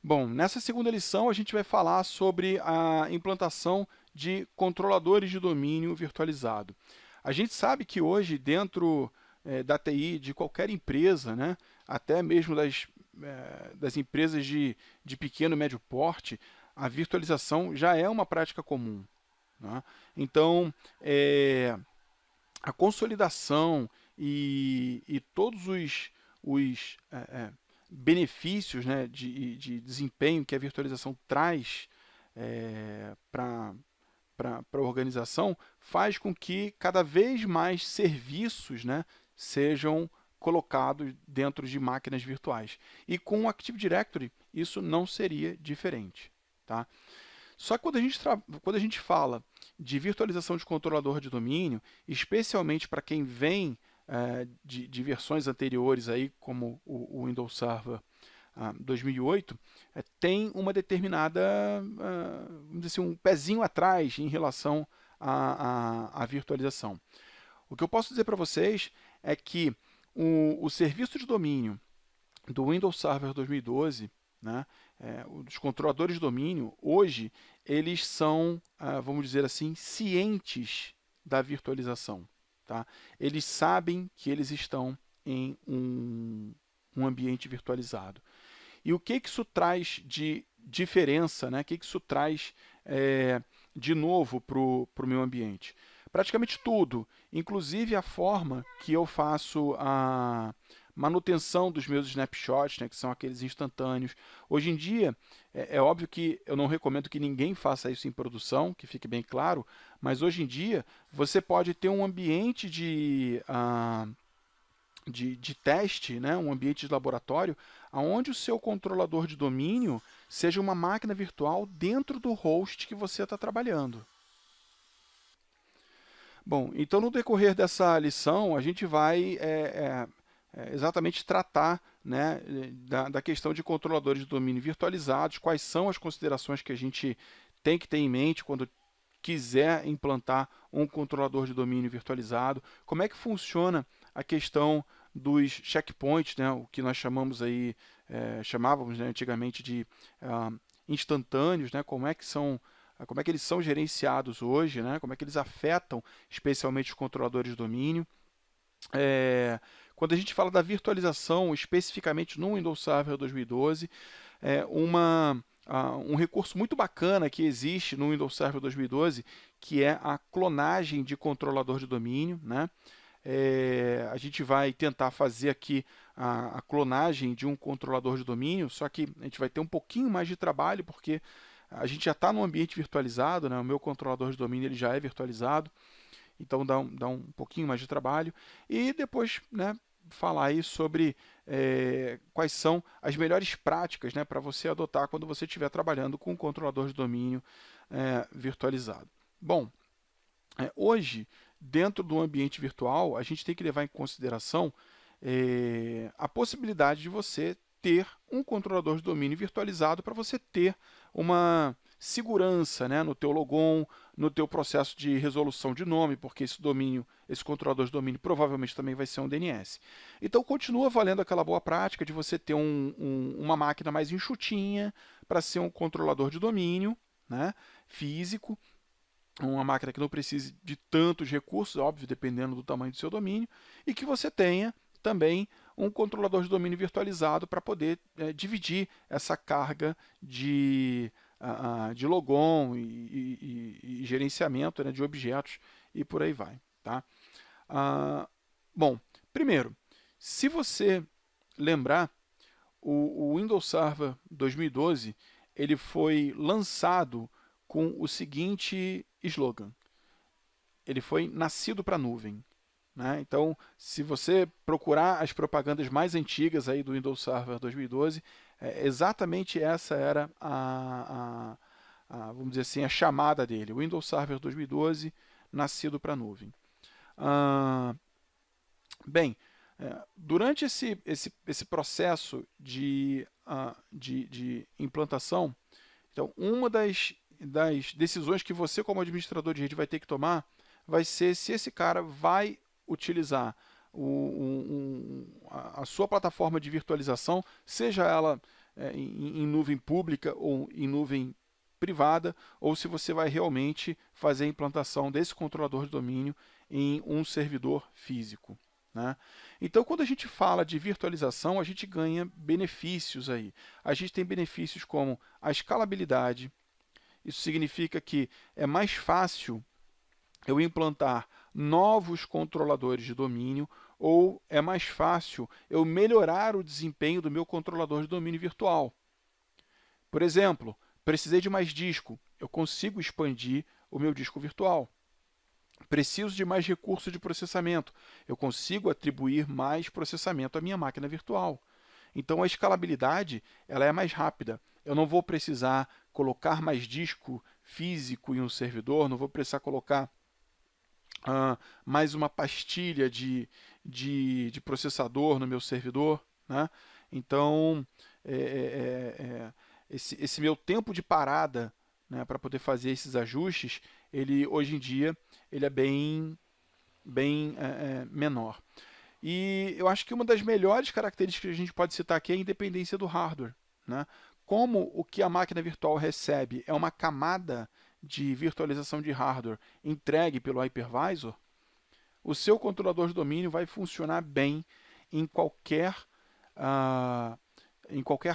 Bom, nessa segunda lição a gente vai falar sobre a implantação de controladores de domínio virtualizado. A gente sabe que hoje, dentro da TI de qualquer empresa, né, até mesmo das empresas de pequeno e médio porte, a virtualização já é uma prática comum, né? Então, a consolidação e todos os benefícios, né, de desempenho que a virtualização traz para a organização faz com que cada vez mais serviços, né, sejam colocados dentro de máquinas virtuais. E com o Active Directory isso não seria diferente. Tá? Só que quando a gente fala de virtualização de controlador de domínio, especialmente para quem vem de versões anteriores, aí, como o Windows Server 2008, tem uma determinada, vamos dizer assim, um pezinho atrás em relação à virtualização. O que eu posso dizer para vocês é que o serviço de domínio do Windows Server 2012, né, os controladores de domínio, hoje, eles são, vamos dizer assim, cientes da virtualização. Tá? Eles sabem que eles estão em um ambiente virtualizado. E o que isso traz de diferença, né? O que isso traz de novo para o meu ambiente? Praticamente tudo, inclusive a forma que eu faço a manutenção dos meus snapshots, né, que são aqueles instantâneos. Hoje em dia, é óbvio que eu não recomendo que ninguém faça isso em produção, que fique bem claro, mas hoje em dia você pode ter um ambiente de teste, né, um ambiente de laboratório, onde o seu controlador de domínio seja uma máquina virtual dentro do host que você está trabalhando. Bom, então no decorrer dessa lição a gente vai exatamente tratar, né, da questão de controladores de domínio virtualizados, quais são as considerações que a gente tem que ter em mente quando quiser implantar um controlador de domínio virtualizado, como é que funciona a questão dos checkpoints, né, o que nós chamávamos, né, antigamente de instantâneos, né, como é que eles são gerenciados hoje, né, como é que eles afetam especialmente os controladores de domínio. Quando a gente fala da virtualização, especificamente no Windows Server 2012, um recurso muito bacana que existe no Windows Server 2012, que é a clonagem de controlador de domínio, né? A gente vai tentar fazer aqui a clonagem de um controlador de domínio, só que a gente vai ter um pouquinho mais de trabalho, porque a gente já está no ambiente virtualizado, né? O meu controlador de domínio ele já é virtualizado, então dá um pouquinho mais de trabalho. E depois, né, falar aí sobre quais são as melhores práticas, né, para você adotar quando você estiver trabalhando com um controlador de domínio virtualizado. Bom, hoje, dentro do ambiente virtual, a gente tem que levar em consideração a possibilidade de você ter um controlador de domínio virtualizado para você ter uma segurança, né, no teu logon, no teu processo de resolução de nome, porque esse controlador de domínio provavelmente também vai ser um DNS. Então continua valendo aquela boa prática de você ter uma máquina mais enxutinha para ser um controlador de domínio, né, físico, uma máquina que não precise de tantos recursos, óbvio, dependendo do tamanho do seu domínio, e que você tenha também um controlador de domínio virtualizado para poder dividir essa carga de logon e gerenciamento, né, de objetos e por aí vai. Tá? Bom, primeiro, se você lembrar, o Windows Server 2012 ele foi lançado com o seguinte slogan: ele foi nascido para a nuvem. Né? Então, se você procurar as propagandas mais antigas aí do Windows Server 2012, exatamente essa era vamos dizer assim, a chamada dele. Windows Server 2012, nascido para a nuvem. Bem, durante esse processo de implantação, então, uma das decisões que você, como administrador de rede, vai ter que tomar vai ser se esse cara vai utilizar a sua plataforma de virtualização, seja ela em nuvem pública ou em nuvem privada, ou se você vai realmente fazer a implantação desse controlador de domínio em um servidor físico, né? Então, quando a gente fala de virtualização, a gente ganha benefícios aí. A gente tem benefícios como a escalabilidade. Isso significa que é mais fácil eu implantar novos controladores de domínio, ou é mais fácil eu melhorar o desempenho do meu controlador de domínio virtual. Por exemplo, precisei de mais disco, eu consigo expandir o meu disco virtual. Preciso de mais recurso de processamento, eu consigo atribuir mais processamento à minha máquina virtual. Então a escalabilidade ela é mais rápida. Eu não vou precisar colocar mais disco físico em um servidor, não vou precisar colocar mais uma pastilha de processador no meu servidor, né? Então, esse meu tempo de parada, né, para poder fazer esses ajustes, ele hoje em dia ele é bem menor. E eu acho que uma das melhores características que a gente pode citar aqui é a independência do hardware, né? Como o que a máquina virtual recebe é uma camada de virtualização de hardware entregue pelo hypervisor, o seu controlador de domínio vai funcionar bem em qualquer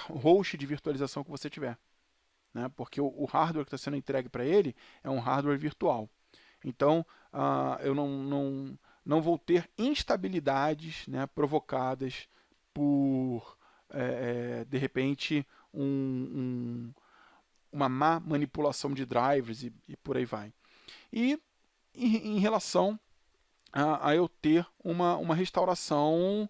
host de virtualização que você tiver, né? Porque o hardware que está sendo entregue para ele é um hardware virtual. Então, eu não vou ter instabilidades, né, provocadas por, de repente, uma má manipulação de drivers e por aí vai. E em relação a eu ter uma restauração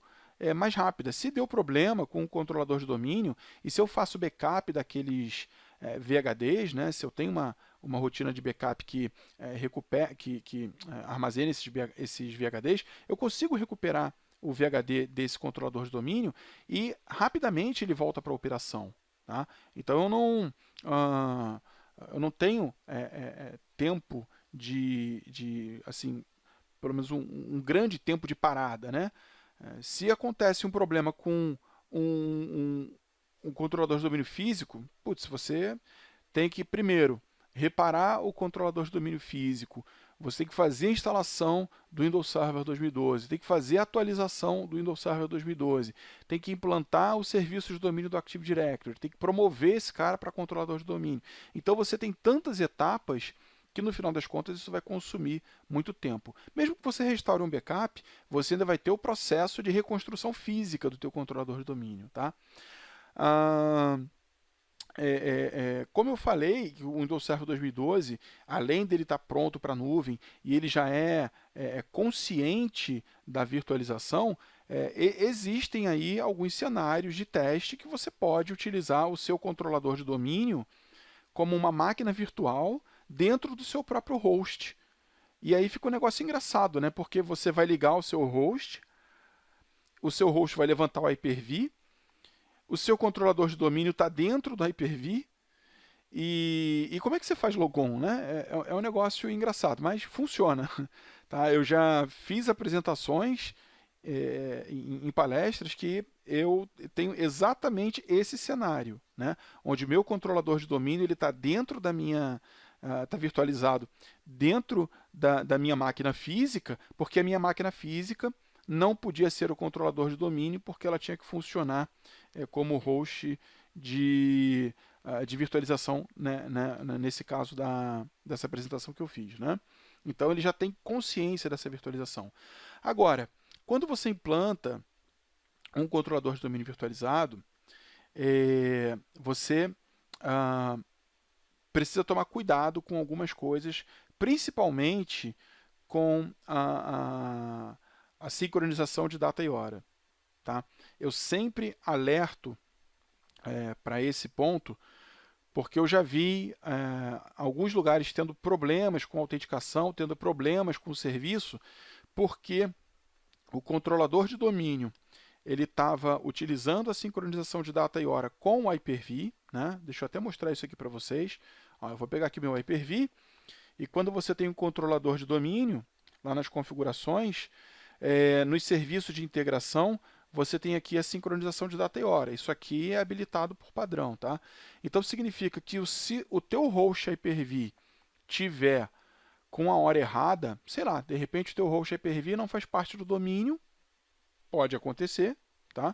mais rápida. Se deu problema com o controlador de domínio, e se eu faço backup daqueles VHDs, né, se eu tenho uma rotina de backup que armazena esses VHDs, eu consigo recuperar o VHD desse controlador de domínio e rapidamente ele volta para a operação. Tá? Então eu não tenho tempo assim, pelo menos um grande tempo de parada, né? Se acontece um problema com um controlador de domínio físico, putz, você tem que primeiro reparar o controlador de domínio físico, você tem que fazer a instalação do Windows Server 2012, tem que fazer a atualização do Windows Server 2012, tem que implantar o serviço de domínio do Active Directory, tem que promover esse cara para controlador de domínio. Então você tem tantas etapas que no final das contas isso vai consumir muito tempo. Mesmo que você restaure um backup, você ainda vai ter o processo de reconstrução física do teu controlador de domínio, tá? Como eu falei, o Windows Server 2012, além dele estar pronto para a nuvem e ele já é consciente da virtualização, existem aí alguns cenários de teste que você pode utilizar o seu controlador de domínio como uma máquina virtual dentro do seu próprio host. E aí fica um negócio engraçado, né? Porque você vai ligar o seu host vai levantar o Hyper-V, o seu controlador de domínio está dentro do Hyper-V, e como é que você faz logon, né? É um negócio engraçado, mas funciona. Tá? Eu já fiz apresentações em palestras que eu tenho exatamente esse cenário, né? Onde o meu controlador de domínio está dentro da minha... está virtualizado dentro da minha máquina física, porque a minha máquina física não podia ser o controlador de domínio, porque ela tinha que funcionar como host de virtualização, né, nesse caso dessa apresentação que eu fiz, né? Então ele já tem consciência dessa virtualização. Agora, quando você implanta um controlador de domínio virtualizado, você precisa tomar cuidado com algumas coisas, principalmente com a sincronização de data e hora. Tá? Eu sempre alerto para esse ponto, porque eu já vi alguns lugares tendo problemas com autenticação, tendo problemas com o serviço, porque o controlador de domínio ele estava utilizando a sincronização de data e hora com o Hyper-V, né? Deixa eu até mostrar isso aqui para vocês. Ó, eu vou pegar aqui meu Hyper-V, e quando você tem um controlador de domínio, lá nas configurações, nos serviços de integração, você tem aqui a sincronização de data e hora. Isso aqui é habilitado por padrão, tá? Então significa que se o teu host Hyper-V tiver com a hora errada, sei lá, de repente o teu host Hyper-V não faz parte do domínio, pode acontecer, tá?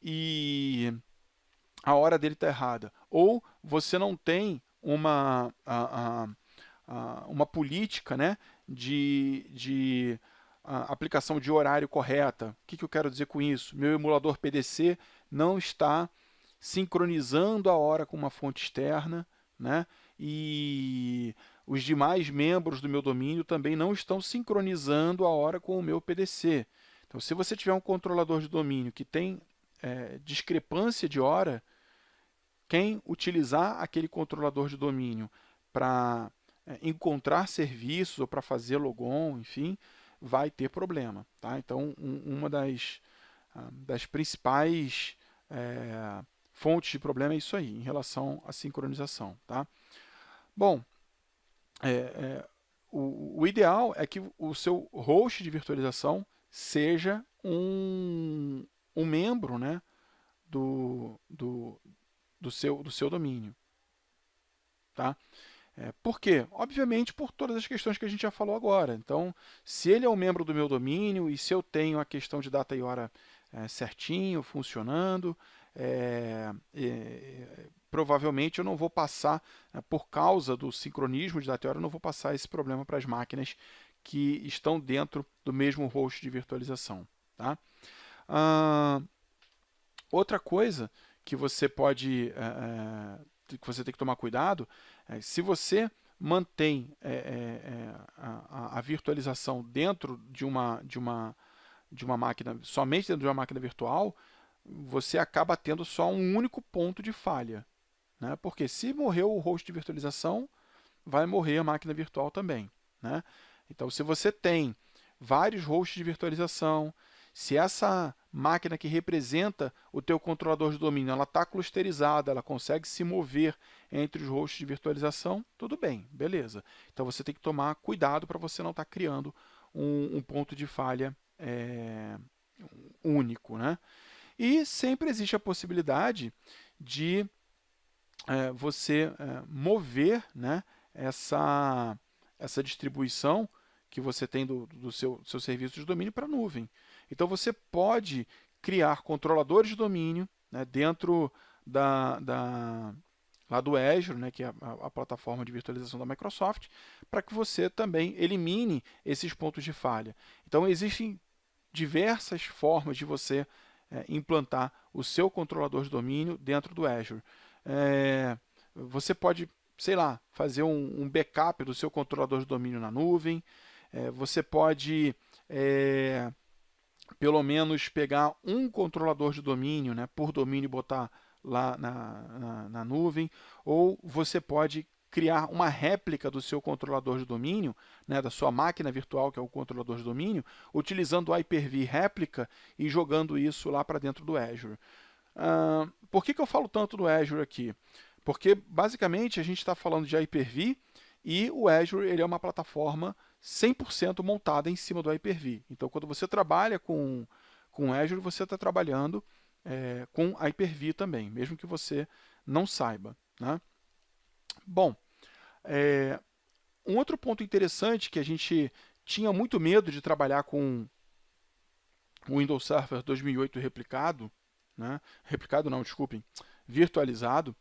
E a hora dele está errada. Ou você não tem uma política, né, de aplicação de horário correta. O que eu quero dizer com isso? Meu emulador PDC não está sincronizando a hora com uma fonte externa, né? E os demais membros do meu domínio também não estão sincronizando a hora com o meu PDC. Então, se você tiver um controlador de domínio que tem discrepância de hora, quem utilizar aquele controlador de domínio para encontrar serviços ou para fazer logon, enfim, vai ter problema. Tá? Então, uma das principais fontes de problema é isso aí, em relação à sincronização. Tá? Bom, o ideal é que o seu host de virtualização seja um membro, né, do seu domínio. Tá? Por quê? Obviamente por todas as questões que a gente já falou agora. Então, se ele é um membro do meu domínio e se eu tenho a questão de data e hora certinho, funcionando, provavelmente eu não vou passar, por causa do sincronismo de data e hora, eu não vou passar esse problema para as máquinas que estão dentro do mesmo host de virtualização. Tá? Outra coisa que você pode, que você tem que tomar cuidado, se você mantém a virtualização dentro de uma máquina, somente dentro de uma máquina virtual, você acaba tendo só um único ponto de falha. Né? Porque se morreu o host de virtualização, vai morrer a máquina virtual também. Né? Então, se você tem vários hosts de virtualização, se essa máquina que representa o teu controlador de domínio, ela está clusterizada, ela consegue se mover entre os hosts de virtualização, tudo bem, beleza. Então você tem que tomar cuidado para você não estar criando um ponto de falha único. Né? E sempre existe a possibilidade de você mover, né, essa distribuição que você tem do seu serviço de domínio para a nuvem. Então você pode criar controladores de domínio, né, dentro lá do Azure, né, que é a plataforma de virtualização da Microsoft, para que você também elimine esses pontos de falha. Então existem diversas formas de você implantar o seu controlador de domínio dentro do Azure. Você pode, sei lá, fazer um backup do seu controlador de domínio na nuvem. Você pode pelo menos pegar um controlador de domínio, né, por domínio e botar lá na nuvem, ou você pode criar uma réplica do seu controlador de domínio, né, da sua máquina virtual, que é o controlador de domínio, utilizando o Hyper-V réplica e jogando isso lá para dentro do Azure. Por que eu falo tanto do Azure aqui? Porque, basicamente, a gente está falando de Hyper-V e o Azure ele é uma plataforma 100% montada em cima do Hyper-V. Então, quando você trabalha com Azure, você está trabalhando com Hyper-V também, mesmo que você não saiba. Né? Bom, um outro ponto interessante que a gente tinha muito medo de trabalhar com o Windows Server 2008 replicado, né? Replicado não, desculpem, virtualizado,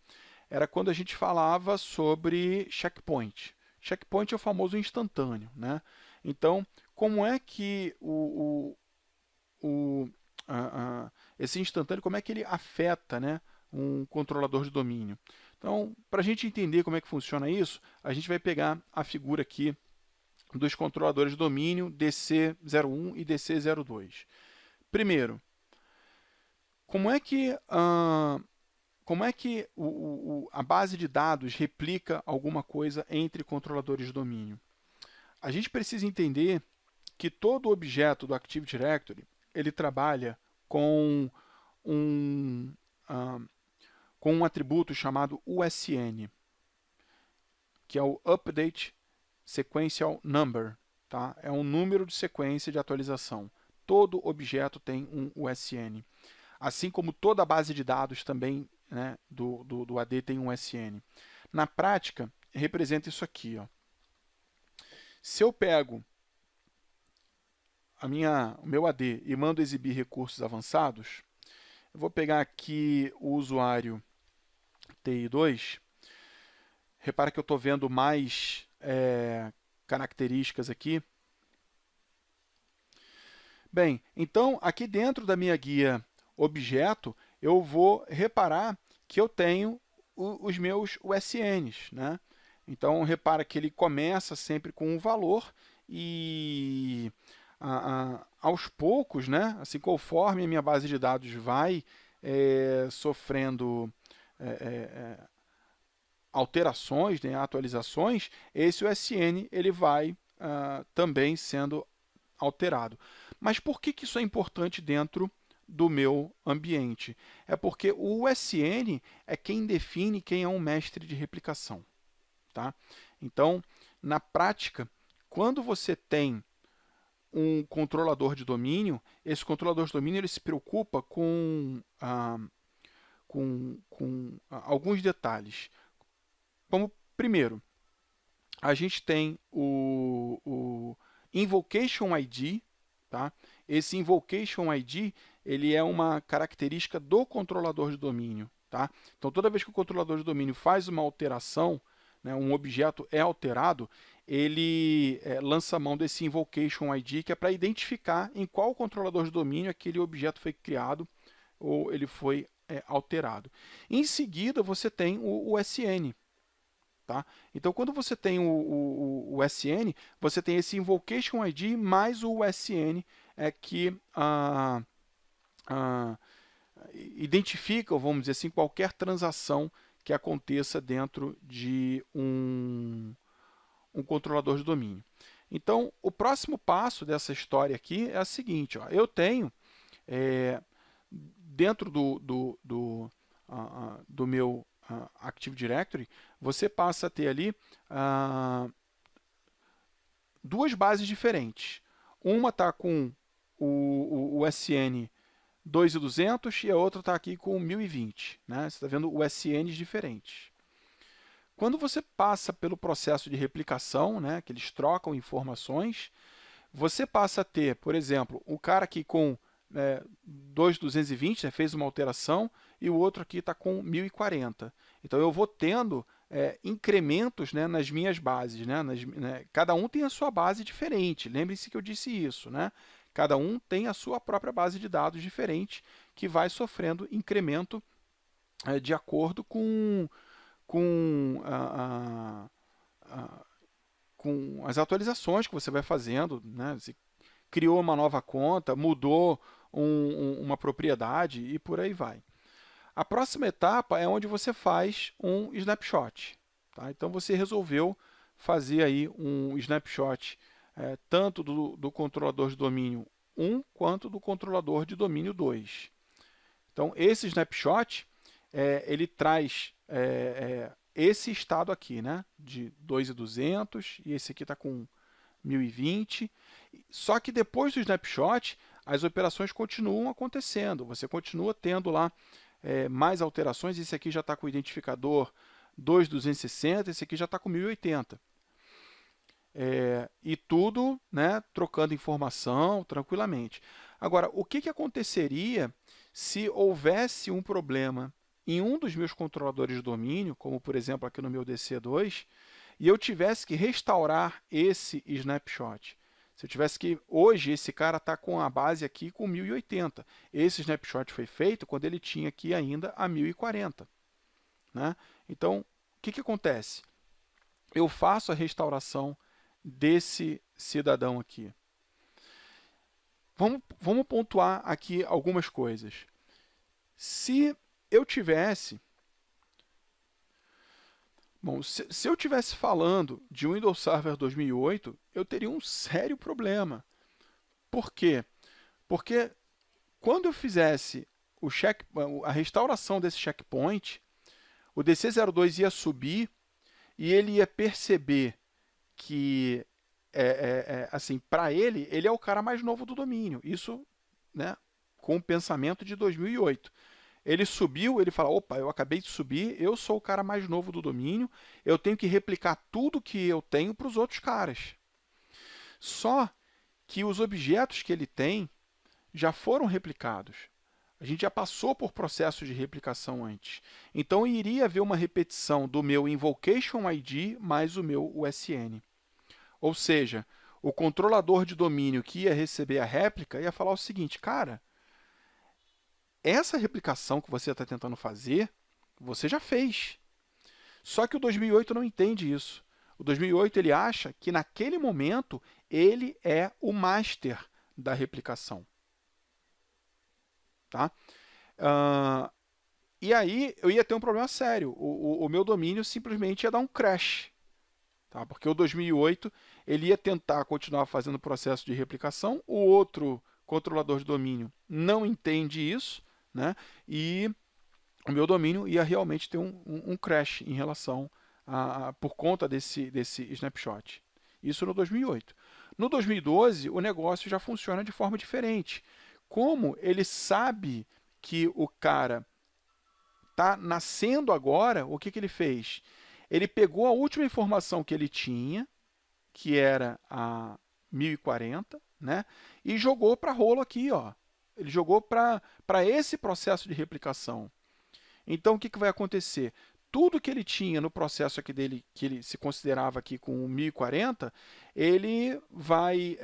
era quando a gente falava sobre checkpoint. Checkpoint é o famoso instantâneo. Né? Então, como é que esse instantâneo, como é que ele afeta, né, um controlador de domínio? Então, para a gente entender como é que funciona isso, a gente vai pegar a figura aqui dos controladores de domínio DC01 e DC02. Primeiro, como é que a base de dados replica alguma coisa entre controladores de domínio? A gente precisa entender que todo objeto do Active Directory ele trabalha com um atributo chamado USN, que é o Update Sequential Number. Tá? É um número de sequência de atualização. todo objeto tem um USN. Assim como toda a base de dados também, né, do AD tem um USN. Na prática, representa isso aqui. Ó. Se eu pego o meu AD e mando exibir recursos avançados, eu vou pegar aqui o usuário TI2. Repara que eu estou vendo mais características aqui. Bem, então aqui dentro da minha guia objeto, eu vou reparar que eu tenho os meus USNs, né? Então, repara que ele começa sempre com um valor e aos poucos, né? Assim, conforme a minha base de dados vai sofrendo alterações, né, atualizações, esse USN ele vai também sendo alterado. Mas por que isso é importante dentro do meu ambiente? É porque o USN é quem define quem é um mestre de replicação. Tá? Então, na prática, quando você tem um controlador de domínio, esse controlador de domínio ele se preocupa com alguns detalhes. Como, primeiro, a gente tem o Invocation ID. Tá? Esse Invocation ID ele é uma característica do controlador de domínio. Tá? Então, toda vez que o controlador de domínio faz uma alteração, né, um objeto é alterado, ele lança a mão desse Invocation ID, que é para identificar em qual controlador de domínio aquele objeto foi criado ou ele foi alterado. Em seguida, você tem o USN. Tá? Então, quando você tem o USN, você tem esse Invocation ID mais o USN que identifica, vamos dizer assim, qualquer transação que aconteça dentro de um controlador de domínio. Então, o próximo passo dessa história aqui é o seguinte, ó, eu tenho dentro do meu Active Directory, você passa a ter ali duas bases diferentes. Uma está com o USN 2.200 e a outra está aqui com 1020. Né? Você está vendo USNs diferentes. Quando você passa pelo processo de replicação, né, que eles trocam informações, você passa a ter, por exemplo, o cara aqui com 2.220, né, fez uma alteração, e o outro aqui está com 1040. Então, eu vou tendo incrementos, né, nas minhas bases. Né, cada um tem a sua base diferente. Lembre-se que eu disse isso. Né? Cada um tem a sua própria base de dados diferente, que vai sofrendo incremento de acordo com as atualizações que você vai fazendo. Né? Você criou uma nova conta, mudou uma propriedade e por aí vai. A próxima etapa é onde você faz um snapshot. Tá? Então, você resolveu fazer aí um snapshot tanto do controlador de domínio 1 quanto do controlador de domínio 2. Então, esse snapshot ele traz esse estado aqui, né, de 2.200, e esse aqui está com 1020. Só que depois do snapshot, as operações continuam acontecendo. Você continua tendo lá mais alterações. Esse aqui já está com o identificador 2.260, esse aqui já está com 1080. E tudo, né, trocando informação tranquilamente. Agora, o que aconteceria se houvesse um problema em um dos meus controladores de domínio, como por exemplo aqui no meu DC2, e eu tivesse que restaurar esse snapshot? Se eu tivesse que... Hoje, esse cara está com a base aqui com 1080. Esse snapshot foi feito quando ele tinha aqui ainda a 1040. Né? Então, o que acontece? Eu faço a restauração desse cidadão aqui. Vamos pontuar aqui algumas coisas. Se eu tivesse... Bom, se eu estivesse falando de Windows Server 2008, eu teria um sério problema. Por quê? Porque quando eu fizesse a restauração desse checkpoint, o DC02 ia subir e ele ia perceber que, assim, para ele é o cara mais novo do domínio. Isso né, com o pensamento de 2008. Ele subiu, ele fala, opa, eu acabei de subir, eu sou o cara mais novo do domínio, eu tenho que replicar tudo que eu tenho para os outros caras. Só que os objetos que ele tem já foram replicados. A gente já passou por processos de replicação antes. Então, iria haver uma repetição do meu Invocation ID mais o meu USN. Ou seja, o controlador de domínio que ia receber a réplica ia falar o seguinte, cara, essa replicação que você está tentando fazer, você já fez. Só que o 2008 não entende isso. O 2008 ele acha que naquele momento ele é o master da replicação. Tá? E aí eu ia ter um problema sério. O meu domínio simplesmente ia dar um crash. Tá? Porque o 2008 ele ia tentar continuar fazendo o processo de replicação, o outro controlador de domínio não entende isso, né? E o meu domínio ia realmente ter um crash em relação por conta desse snapshot. Isso no 2008. No 2012, o negócio já funciona de forma diferente. Como ele sabe que o cara está nascendo agora, o que ele fez? Ele pegou a última informação que ele tinha, que era a 1040, né? E jogou para rolo aqui, ó. Ele jogou para esse processo de replicação. Então, o que vai acontecer? Tudo que ele tinha no processo aqui dele, que ele se considerava aqui com o 1040, ele vai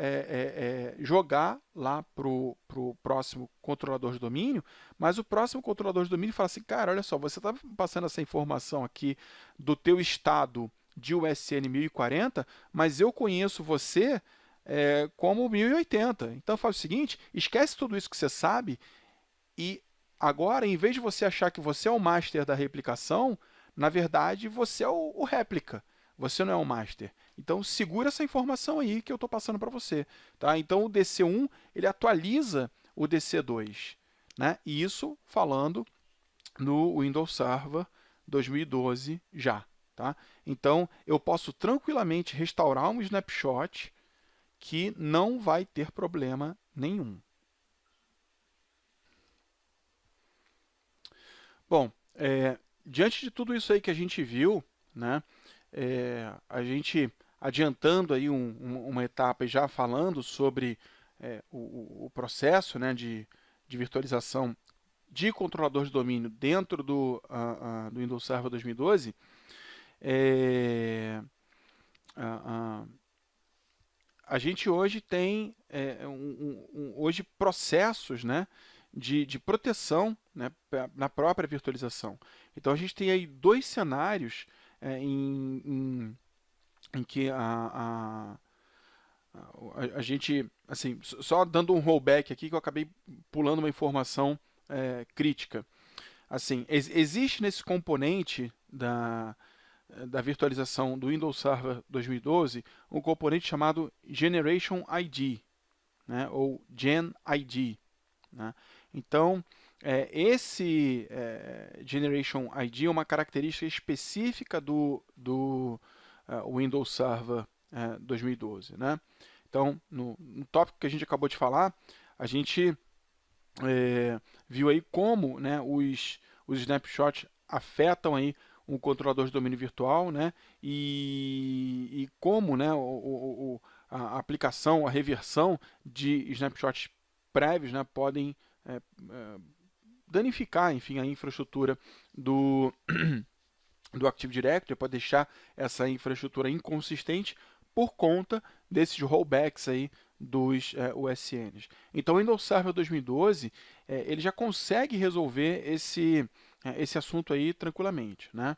jogar lá para o próximo controlador de domínio, mas o próximo controlador de domínio fala assim, cara, olha só, você está passando essa informação aqui do teu estado de USN 1040, mas eu conheço você como 1080. Então, faz o seguinte, esquece tudo isso que você sabe e agora, em vez de você achar que você é o master da replicação, na verdade, você é o réplica. Você não é o master. Então, segura essa informação aí que eu estou passando para você. Tá? Então, o DC1 ele atualiza o DC2. Né? E isso falando no Windows Server 2012 já. Tá? Então, eu posso tranquilamente restaurar um snapshot que não vai ter problema nenhum. Bom, diante de tudo isso aí que a gente viu, né, a gente adiantando aí uma etapa e já falando sobre o processo, né, de virtualização de controlador de domínio dentro do Windows Server 2012, a gente hoje tem hoje processos, né, de proteção, né, na própria virtualização. Então a gente tem aí dois cenários em que a gente, assim, só dando um rollback aqui que eu acabei pulando uma informação crítica. Assim, existe nesse componente da virtualização do Windows Server 2012 um componente chamado Generation ID, né, ou Gen ID. Né? Então, esse Generation ID é uma característica específica do Windows Server 2012. Né? Então, no tópico que a gente acabou de falar, a gente viu aí como, né, os snapshots afetam aí um controlador de domínio virtual, né, e como, né, a aplicação, a reversão de snapshots prévios, né, podem danificar, enfim, a infraestrutura do Active Directory, pode deixar essa infraestrutura inconsistente por conta desses rollbacks aí dos USNs. Então, o Windows Server 2012 ele já consegue resolver esse assunto aí tranquilamente. Né?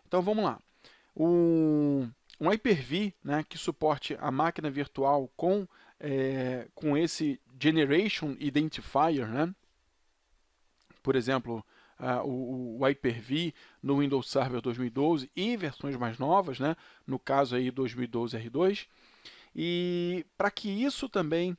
Então, vamos lá. Um Hyper-V, né, que suporte a máquina virtual com esse Generation Identifier, né? Por exemplo, o Hyper-V no Windows Server 2012 e versões mais novas, né? No caso aí 2012 R2. E para que isso também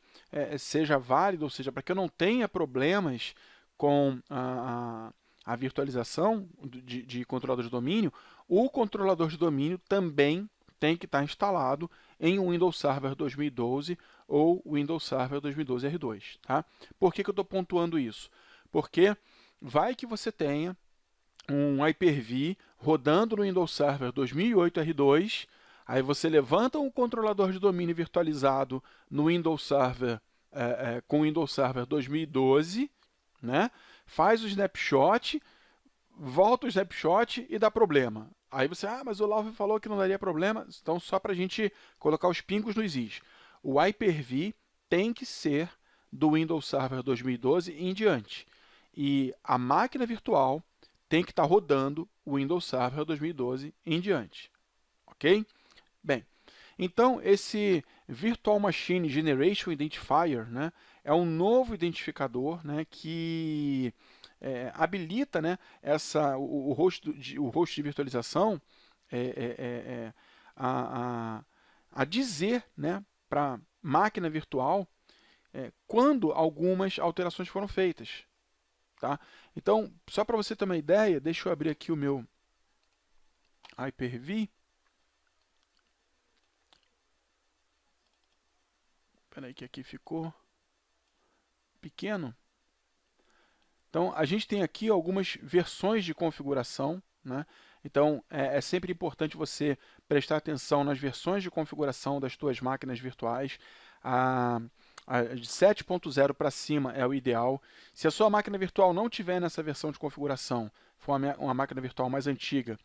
seja válido, ou seja, para que eu não tenha problemas com a virtualização de controlador de domínio, o controlador de domínio também tem que estar instalado em um Windows Server 2012 ou Windows Server 2012 R2. Tá? Por que eu estou pontuando isso? Porque vai que você tenha um Hyper-V rodando no Windows Server 2008 R2, aí você levanta um controlador de domínio virtualizado no Windows Server com o Windows Server 2012, né? Faz o snapshot, volta o snapshot e dá problema. Aí você, mas o Lauve falou que não daria problema, então só para a gente colocar os pingos nos is. O Hyper-V tem que ser do Windows Server 2012 em diante. E a máquina virtual tem que estar rodando o Windows Server 2012 em diante. Ok? Bem, então esse Virtual Machine Generation Identifier, né, é um novo identificador, né, que habilita, né, o host de virtualização a dizer, né, para a máquina virtual quando algumas alterações foram feitas. Tá? Então, só para você ter uma ideia, deixa eu abrir aqui o meu Hyper-V. Espera aí que aqui ficou pequeno. Então, a gente tem aqui algumas versões de configuração, né? Então, é sempre importante você prestar atenção nas versões de configuração das suas máquinas virtuais. De 7.0 para cima é o ideal. Se a sua máquina virtual não tiver nessa versão de configuração, for uma máquina virtual mais antiga,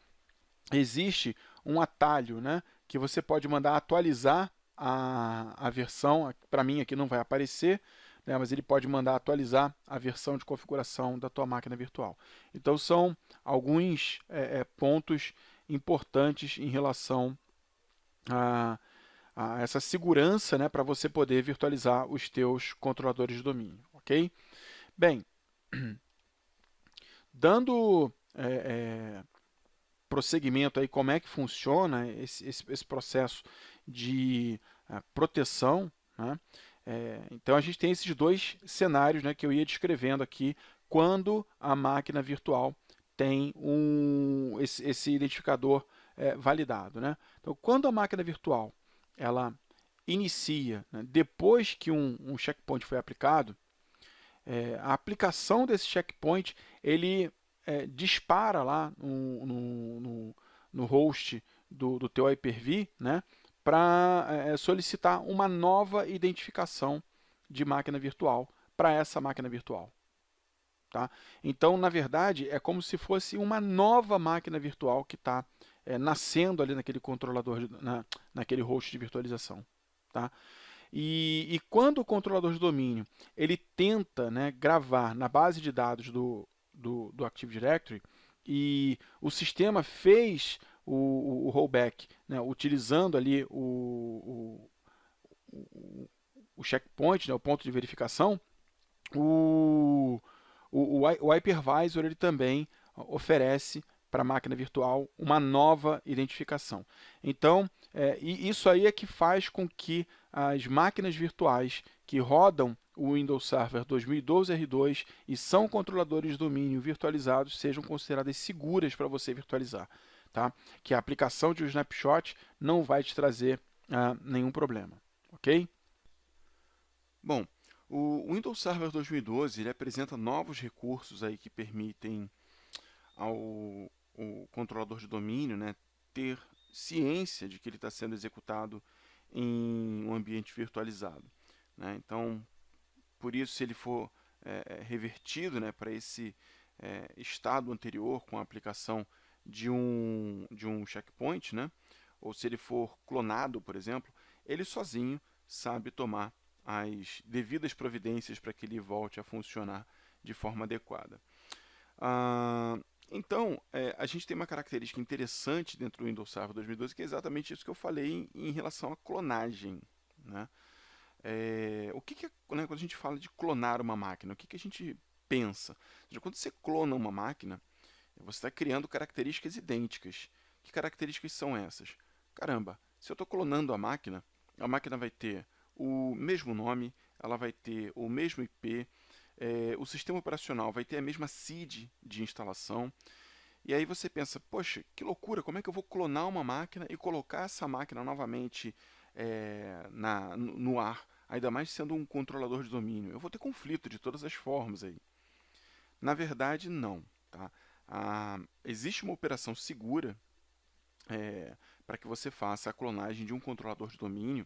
existe um atalho, né, que você pode mandar atualizar a versão. Para mim aqui não vai aparecer, né, mas ele pode mandar atualizar a versão de configuração da tua máquina virtual. Então são alguns pontos importantes em relação a essa segurança, né, para você poder virtualizar os teus controladores de domínio, ok? Bem, dando prosseguimento aí como é que funciona esse processo de proteção, né? Então a gente tem esses dois cenários, né, que eu ia descrevendo aqui quando a máquina virtual tem esse identificador validado, né? Então, quando a máquina virtual ela inicia, né, depois que um checkpoint foi aplicado, a aplicação desse checkpoint ele dispara lá no host do teu Hyper-V, né, para solicitar uma nova identificação de máquina virtual para essa máquina virtual. Tá? Então, na verdade, é como se fosse uma nova máquina virtual que está nascendo ali naquele controlador, naquele host de virtualização. Tá? E quando o controlador de domínio ele tenta, né, gravar na base de dados do Active Directory e o sistema fez o rollback, né, utilizando ali o checkpoint, né, o ponto de verificação, o hypervisor ele também oferece para a máquina virtual uma nova identificação. Então, isso aí é que faz com que as máquinas virtuais que rodam o Windows Server 2012 R2 e são controladores de domínio virtualizados sejam consideradas seguras para você virtualizar. Tá? Que a aplicação de um snapshot não vai te trazer nenhum problema. Ok? Bom, o Windows Server 2012 ele apresenta novos recursos aí que permitem ao controlador de domínio, né, ter ciência de que ele está sendo executado em um ambiente virtualizado. Né? Então, por isso, se ele for revertido, né, para esse estado anterior com a aplicação de um checkpoint, né, ou se ele for clonado, por exemplo, ele sozinho sabe tomar as devidas providências para que ele volte a funcionar de forma adequada. Então, a gente tem uma característica interessante dentro do Windows Server 2012, que é exatamente isso que eu falei em relação à clonagem. Né? Né, quando a gente fala de clonar uma máquina, o que a gente pensa? Ou seja, quando você clona uma máquina, você está criando características idênticas. Que características são essas? Caramba, se eu estou clonando a máquina vai ter o mesmo nome, ela vai ter o mesmo IP, o sistema operacional vai ter a mesma seed de instalação. E aí você pensa, poxa, que loucura, como é que eu vou clonar uma máquina e colocar essa máquina novamente no ar ainda mais sendo um controlador de domínio. Eu vou ter conflito de todas as formas aí. Na verdade, não. Tá? Existe uma operação segura para que você faça a clonagem de um controlador de domínio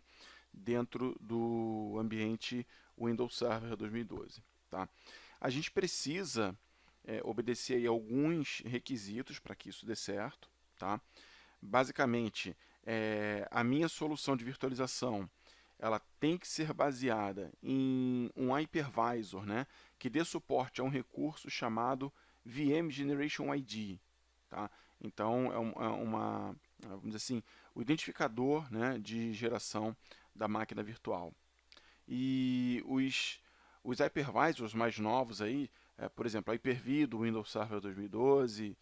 dentro do ambiente Windows Server 2012. Tá? A gente precisa obedecer aí alguns requisitos para que isso dê certo. Tá? Basicamente, a minha solução de virtualização ela tem que ser baseada em um hypervisor, né, que dê suporte a um recurso chamado VM Generation ID. Tá? Então, vamos dizer assim, o identificador, né, de geração da máquina virtual. E os hypervisors mais novos aí, por exemplo, a Hyper-V do Windows Server 2012,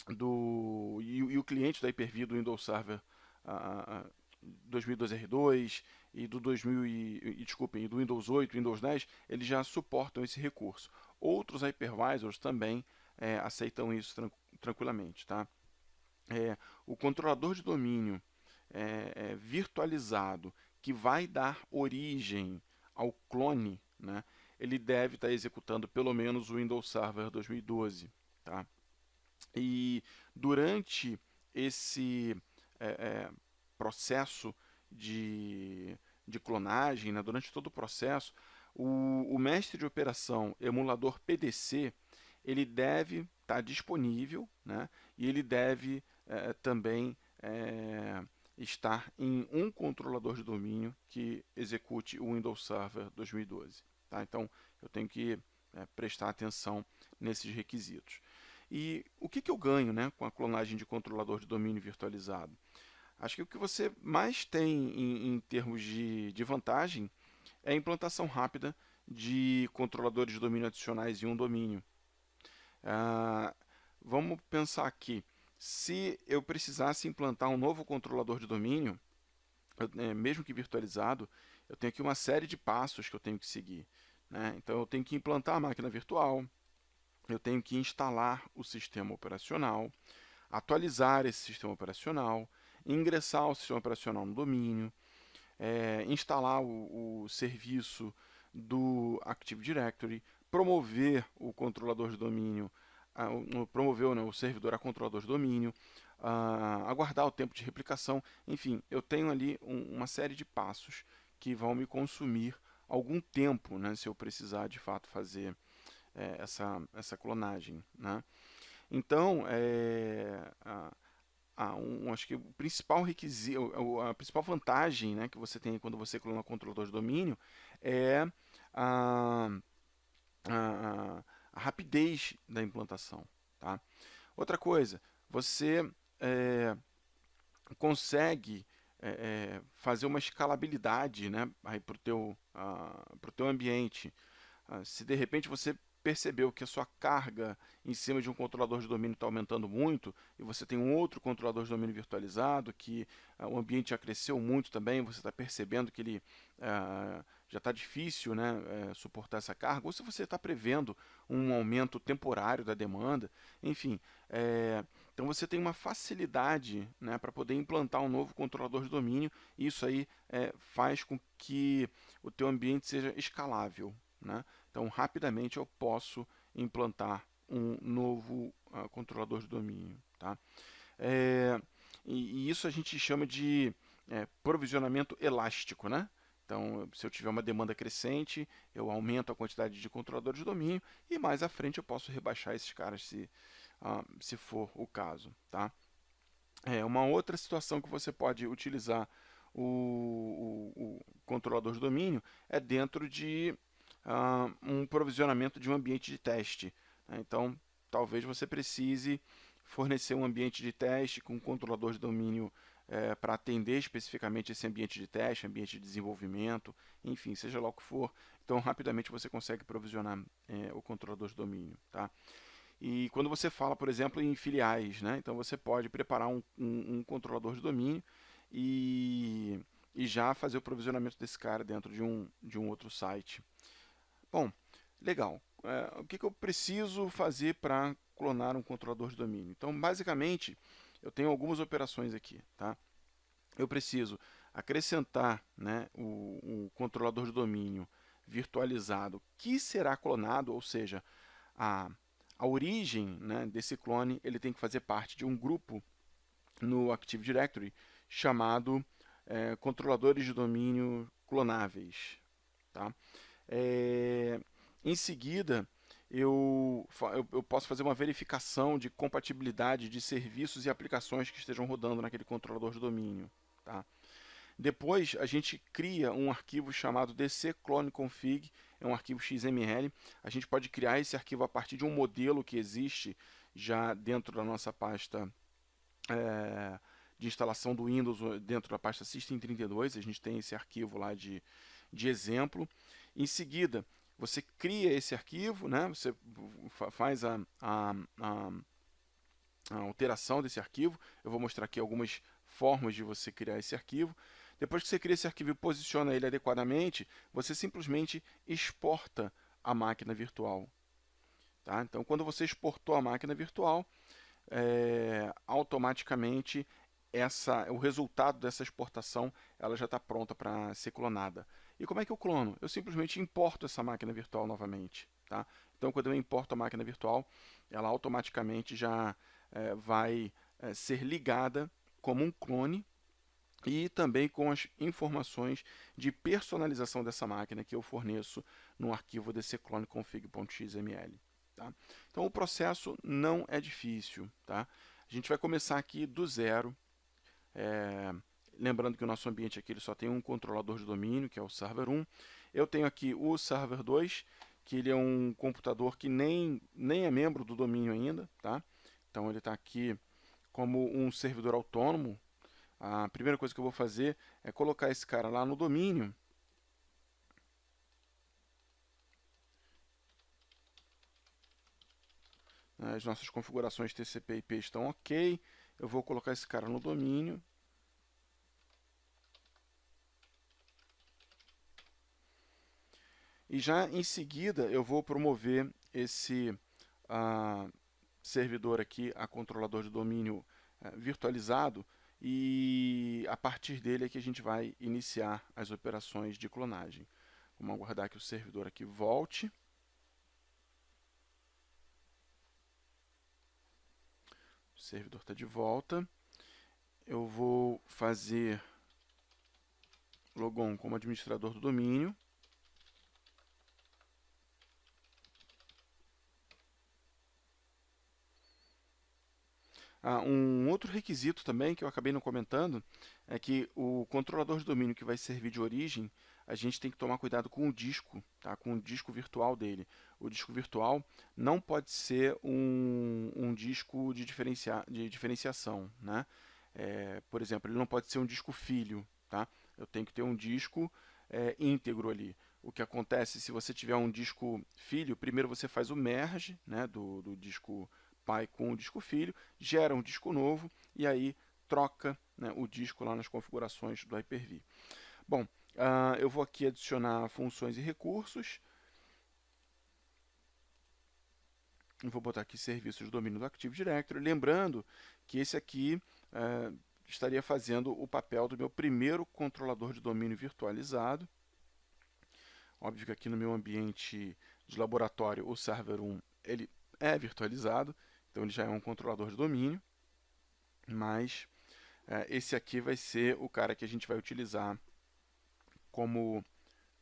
e o cliente da Hyper-V do Windows Server 2012 R2 e do 2000 desculpem, e do Windows 8, Windows 10, eles já suportam esse recurso. Outros hypervisors também aceitam isso tranquilamente, tá? O controlador de domínio virtualizado que vai dar origem ao clone, né, ele deve estar executando pelo menos o Windows Server 2012, tá? E durante esse processo de clonagem, né, durante todo o processo, o mestre de operação emulador PDC ele deve estar disponível, né, e ele deve também estar em um controlador de domínio que execute o Windows Server 2012. Tá? Então, eu tenho que prestar atenção nesses requisitos. E o que eu ganho, né, com a clonagem de controlador de domínio virtualizado? Acho que o que você mais tem em termos de vantagem é a implantação rápida de controladores de domínio adicionais em um domínio. Vamos pensar aqui. Se eu precisasse implantar um novo controlador de domínio, mesmo que virtualizado, eu tenho aqui uma série de passos que eu tenho que seguir. Né? Então, eu tenho que implantar a máquina virtual, eu tenho que instalar o sistema operacional, atualizar esse sistema operacional, ingressar o sistema operacional no domínio, instalar o serviço do Active Directory, promover o controlador de domínio, promover, né, o servidor a controlador de domínio, aguardar o tempo de replicação, enfim, eu tenho ali uma série de passos que vão me consumir algum tempo, né, se eu precisar de fato fazer essa clonagem. Né? Então, acho que o principal requisito, a principal vantagem, né, que você tem quando você clona controlador de domínio é a, a rapidez da implantação. Tá? Outra coisa, você consegue fazer uma escalabilidade, né, para o teu ambiente. Se de repente você percebeu que a sua carga em cima de um controlador de domínio está aumentando muito e você tem um outro controlador de domínio virtualizado que o ambiente já cresceu muito também, você está percebendo que ele já está difícil, né, suportar essa carga, ou se você está prevendo um aumento temporário da demanda, enfim, então você tem uma facilidade, né, para poder implantar um novo controlador de domínio e isso aí faz com que o teu ambiente seja escalável. Né? Então, rapidamente eu posso implantar um novo controlador de domínio. Tá? E isso a gente chama de provisionamento elástico. Né? Então, se eu tiver uma demanda crescente, eu aumento a quantidade de controladores de domínio e mais à frente eu posso rebaixar esses caras se for o caso. Tá? Uma outra situação que você pode utilizar o controlador de domínio é dentro de um provisionamento de um ambiente de teste. Né? Então, talvez você precise fornecer um ambiente de teste com um controlador de domínio para atender especificamente esse ambiente de teste, ambiente de desenvolvimento, enfim, seja lá o que for. Então, rapidamente você consegue provisionar o controlador de domínio. Tá? E quando você fala, por exemplo, em filiais, né? Então você pode preparar um controlador de domínio e já fazer o provisionamento desse cara dentro de um outro site. Bom, legal. O que eu preciso fazer para clonar um controlador de domínio? Então, basicamente, eu tenho algumas operações aqui. Tá? Eu preciso acrescentar, né, o controlador de domínio virtualizado que será clonado, ou seja, a, a origem, né, desse clone ele tem que fazer parte de um grupo no Active Directory chamado controladores de domínio clonáveis. Tá? Em seguida, eu posso fazer uma verificação de compatibilidade de serviços e aplicações que estejam rodando naquele controlador de domínio. Tá? Depois, a gente cria um arquivo chamado dccloneconfig, é um arquivo XML. A gente pode criar esse arquivo a partir de um modelo que existe já dentro da nossa pasta de instalação do Windows, dentro da pasta System32. A gente tem esse arquivo lá de exemplo. Em seguida, você cria esse arquivo, né? Você faz a alteração desse arquivo. Eu vou mostrar aqui algumas formas de você criar esse arquivo. Depois que você cria esse arquivo e posiciona ele adequadamente, você simplesmente exporta a máquina virtual. Tá? Então, quando você exportou a máquina virtual, automaticamente o resultado dessa exportação ela já está pronta para ser clonada. E como é que eu clono? Eu simplesmente importo essa máquina virtual novamente. Tá? Então, quando eu importo a máquina virtual, ela automaticamente já vai ser ligada como um clone e também com as informações de personalização dessa máquina que eu forneço no arquivo dccloneconfig.xml. Tá? Então, o processo não é difícil. Tá? A gente vai começar aqui do zero. Lembrando que o nosso ambiente aqui ele só tem um controlador de domínio, que é o Server 1. Eu tenho aqui o Server 2, que ele é um computador que nem é membro do domínio ainda. Tá? Então, ele está aqui como um servidor autônomo. A primeira coisa que eu vou fazer é colocar esse cara lá no domínio. As nossas configurações TCP/IP estão ok. Eu vou colocar esse cara no domínio. E já em seguida eu vou promover esse servidor aqui a controlador de domínio virtualizado. E a partir dele é que a gente vai iniciar as operações de clonagem. Vamos aguardar que o servidor aqui volte. O servidor está de volta. Eu vou fazer logon como administrador do domínio. Um outro requisito também que eu acabei não comentando é que o controlador de domínio que vai servir de origem, a gente tem que tomar cuidado com o disco, tá? Com o disco virtual dele. O disco virtual não pode ser um disco de diferenciação, né? Por exemplo, ele não pode ser um disco filho, tá? Eu tenho que ter um disco íntegro ali. O que acontece se você tiver um disco filho, primeiro você faz o merge, né, do disco pai com o disco filho, gera um disco novo e aí troca, né, o disco lá nas configurações do Hyper-V. Bom, eu vou aqui adicionar funções e recursos. Eu vou botar aqui serviços de domínio do Active Directory. Lembrando que esse aqui estaria fazendo o papel do meu primeiro controlador de domínio virtualizado. Óbvio que aqui no meu ambiente de laboratório, o Server 1 ele é virtualizado, então ele já é um controlador de domínio, mas esse aqui vai ser o cara que a gente vai utilizar como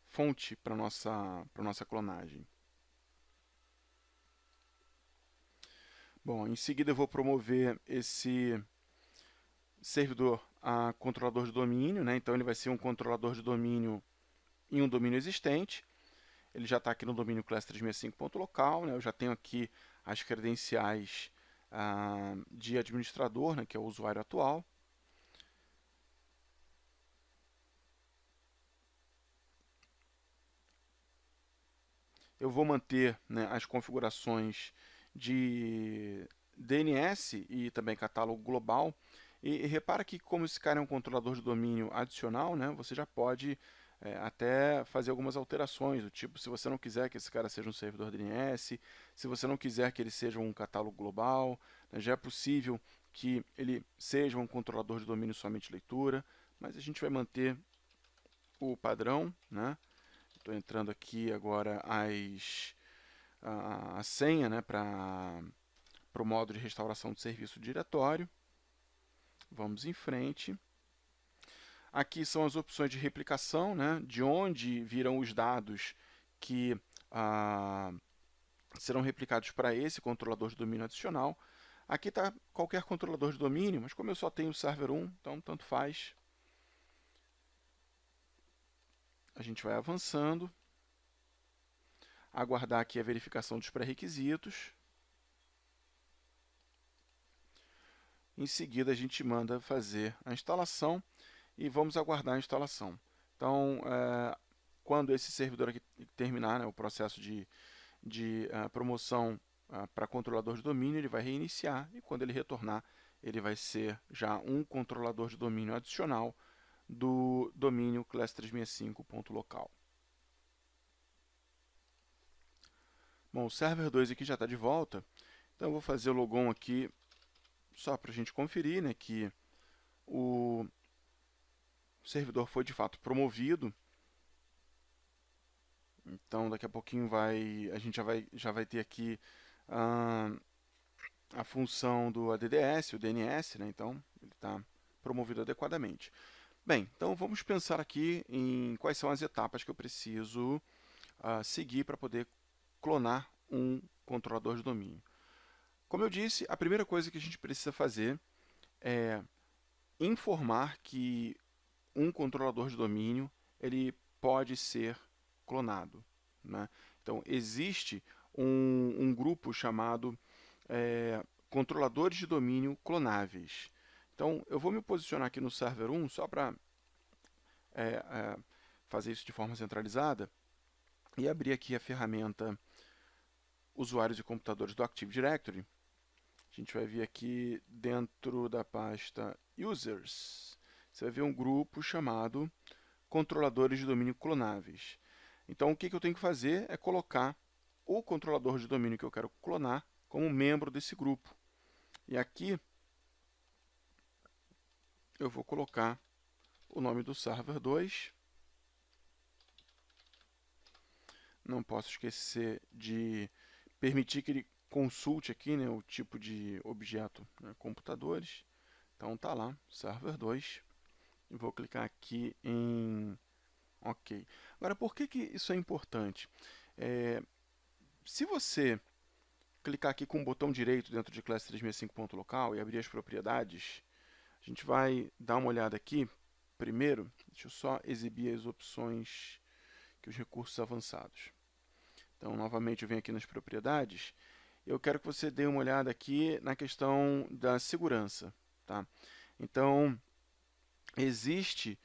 fonte para nossa clonagem. Bom, em seguida eu vou promover esse servidor a controlador de domínio, né? Então ele vai ser um controlador de domínio em um domínio existente. Ele já está aqui no domínio class365.local, né? Eu já tenho aqui as credenciais de administrador, né? Que é o usuário atual. Eu vou manter, né, as configurações de DNS e também catálogo global. E repara que como esse cara é um controlador de domínio adicional, né, você já pode até fazer algumas alterações, do tipo, se você não quiser que esse cara seja um servidor DNS, se você não quiser que ele seja um catálogo global, né, já é possível que ele seja um controlador de domínio somente leitura. mas a gente vai manter o padrão, né? Estou entrando aqui agora a senha, né, para o modo de restauração de serviço do diretório. Vamos em frente. Aqui são as opções de replicação, né, de onde virão os dados que serão replicados para esse controlador de domínio adicional. Aqui está qualquer controlador de domínio, mas como eu só tenho o server 1, então tanto faz. A gente vai avançando. Aguardar aqui a verificação dos pré-requisitos. Em seguida, a gente manda fazer a instalação e vamos aguardar a instalação. Então, quando esse servidor aqui terminar, né, o processo de promoção para controlador de domínio, ele vai reiniciar e quando ele retornar, ele vai ser já um controlador de domínio adicional do domínio class365.local. Bom, o server 2 aqui já está de volta, então eu vou fazer o logon aqui só para a gente conferir, né, que o servidor foi de fato promovido. Então daqui a pouquinho a gente já vai ter aqui a função do ADDS, o DNS, né, então ele está promovido adequadamente. Bem, então vamos pensar aqui em quais são as etapas que eu preciso seguir para poder clonar um controlador de domínio. Como eu disse, a primeira coisa que a gente precisa fazer é informar que um controlador de domínio ele pode ser clonado, né? Então, existe um grupo chamado controladores de domínio clonáveis. Então, eu vou me posicionar aqui no server 1 só para fazer isso de forma centralizada e abrir aqui a ferramenta usuários e computadores do Active Directory. A gente vai vir aqui dentro da pasta Users. Você vai ver um grupo chamado controladores de domínio clonáveis. Então, o que eu tenho que fazer é colocar o controlador de domínio que eu quero clonar como membro desse grupo. E aqui eu vou colocar o nome do server 2. Não posso esquecer de permitir que ele consulte aqui, né, o tipo de objeto, né, computadores. Então tá lá, server 2. E vou clicar aqui em OK. Agora, por que isso é importante? Se você clicar aqui com o botão direito dentro de class365.local e abrir as propriedades, a gente vai dar uma olhada aqui. Primeiro, deixa eu só exibir as opções que os recursos avançados. Então, novamente, eu venho aqui nas propriedades. Eu quero que você dê uma olhada aqui na questão da segurança. Tá? Então, existe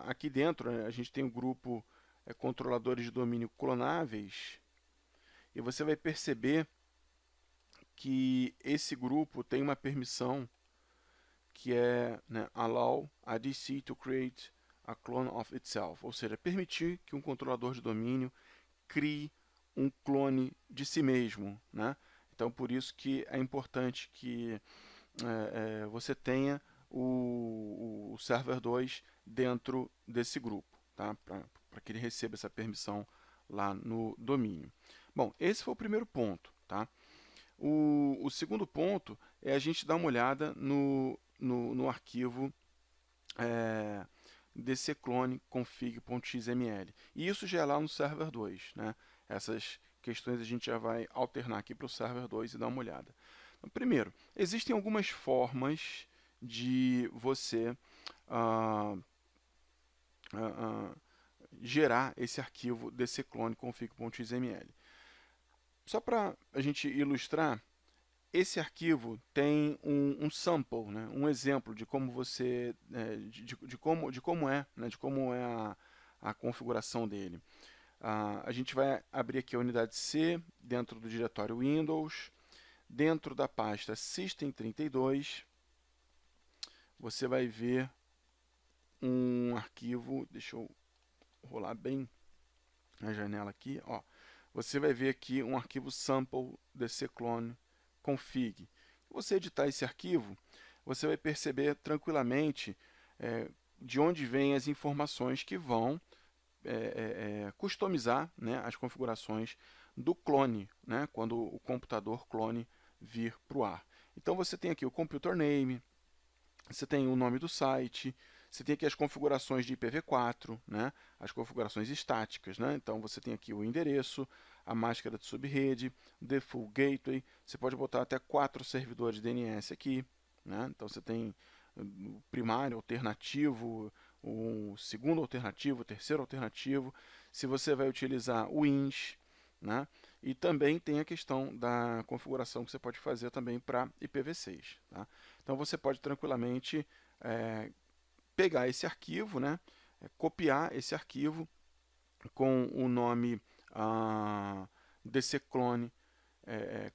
aqui dentro, né, a gente tem um grupo controladores de domínio clonáveis, e você vai perceber que esse grupo tem uma permissão que é, né, allow a DC to create a clone of itself, ou seja, permitir que um controlador de domínio crie um clone de si mesmo, né? Então, por isso que é importante que você tenha o server 2 dentro desse grupo, tá? Para que ele receba essa permissão lá no domínio. Bom, esse foi o primeiro ponto, tá? O segundo ponto é a gente dar uma olhada no arquivo dclone config.xml. E isso já é lá no server 2, né? Essas questões a gente já vai alternar aqui para o server 2 e dar uma olhada. Então, primeiro, existem algumas formas de você gerar esse arquivo dclone config.xml. Só para a gente ilustrar, esse arquivo tem um sample, né, um exemplo de como você, de como é a configuração dele. A gente vai abrir aqui a unidade C dentro do diretório Windows, dentro da pasta System32, você vai ver um arquivo, deixa eu rolar bem na janela aqui, ó. Você vai ver aqui um arquivo sample dclone config. Se você editar esse arquivo, você vai perceber tranquilamente de onde vêm as informações que vão customizar, né, as configurações do clone, né, quando o computador clone vir para o ar. Então você tem aqui o computer name, você tem o nome do site, você tem aqui as configurações de IPv4, né, as configurações estáticas, né, então você tem aqui o endereço, a máscara de subrede, default gateway, você pode botar até 4 servidores DNS aqui, né, então você tem o primário, alternativo, o segundo alternativo, o terceiro alternativo, se você vai utilizar o INS, né, e também tem a questão da configuração que você pode fazer também para IPv6. Tá? Então você pode tranquilamente pegar esse arquivo, né, copiar esse arquivo com o nome dclone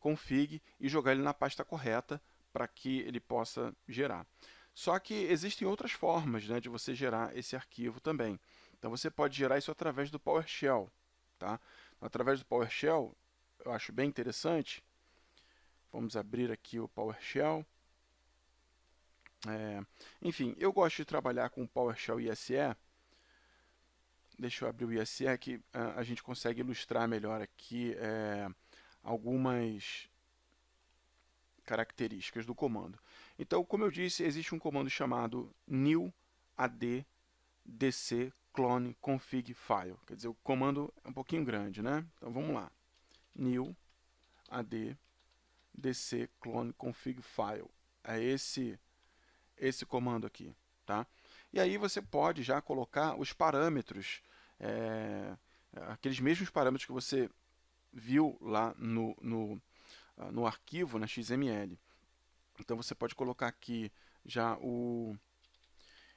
config e jogar ele na pasta correta para que ele possa gerar. Só que existem outras formas, né, de você gerar esse arquivo também. Então você pode gerar isso através do PowerShell. Tá? Através do PowerShell, eu acho bem interessante. Vamos abrir aqui o PowerShell. Enfim, eu gosto de trabalhar com o PowerShell ISE. Deixa eu abrir o ISE que a gente consegue ilustrar melhor aqui algumas características do comando. Então, como eu disse, existe um comando chamado new ad dc clone config file. Quer dizer, o comando é um pouquinho grande, né? Então vamos lá. New ad dc clone config file. É esse comando aqui, tá? E aí você pode já colocar os parâmetros, aqueles mesmos parâmetros que você viu lá no arquivo, na XML. Então você pode colocar aqui já o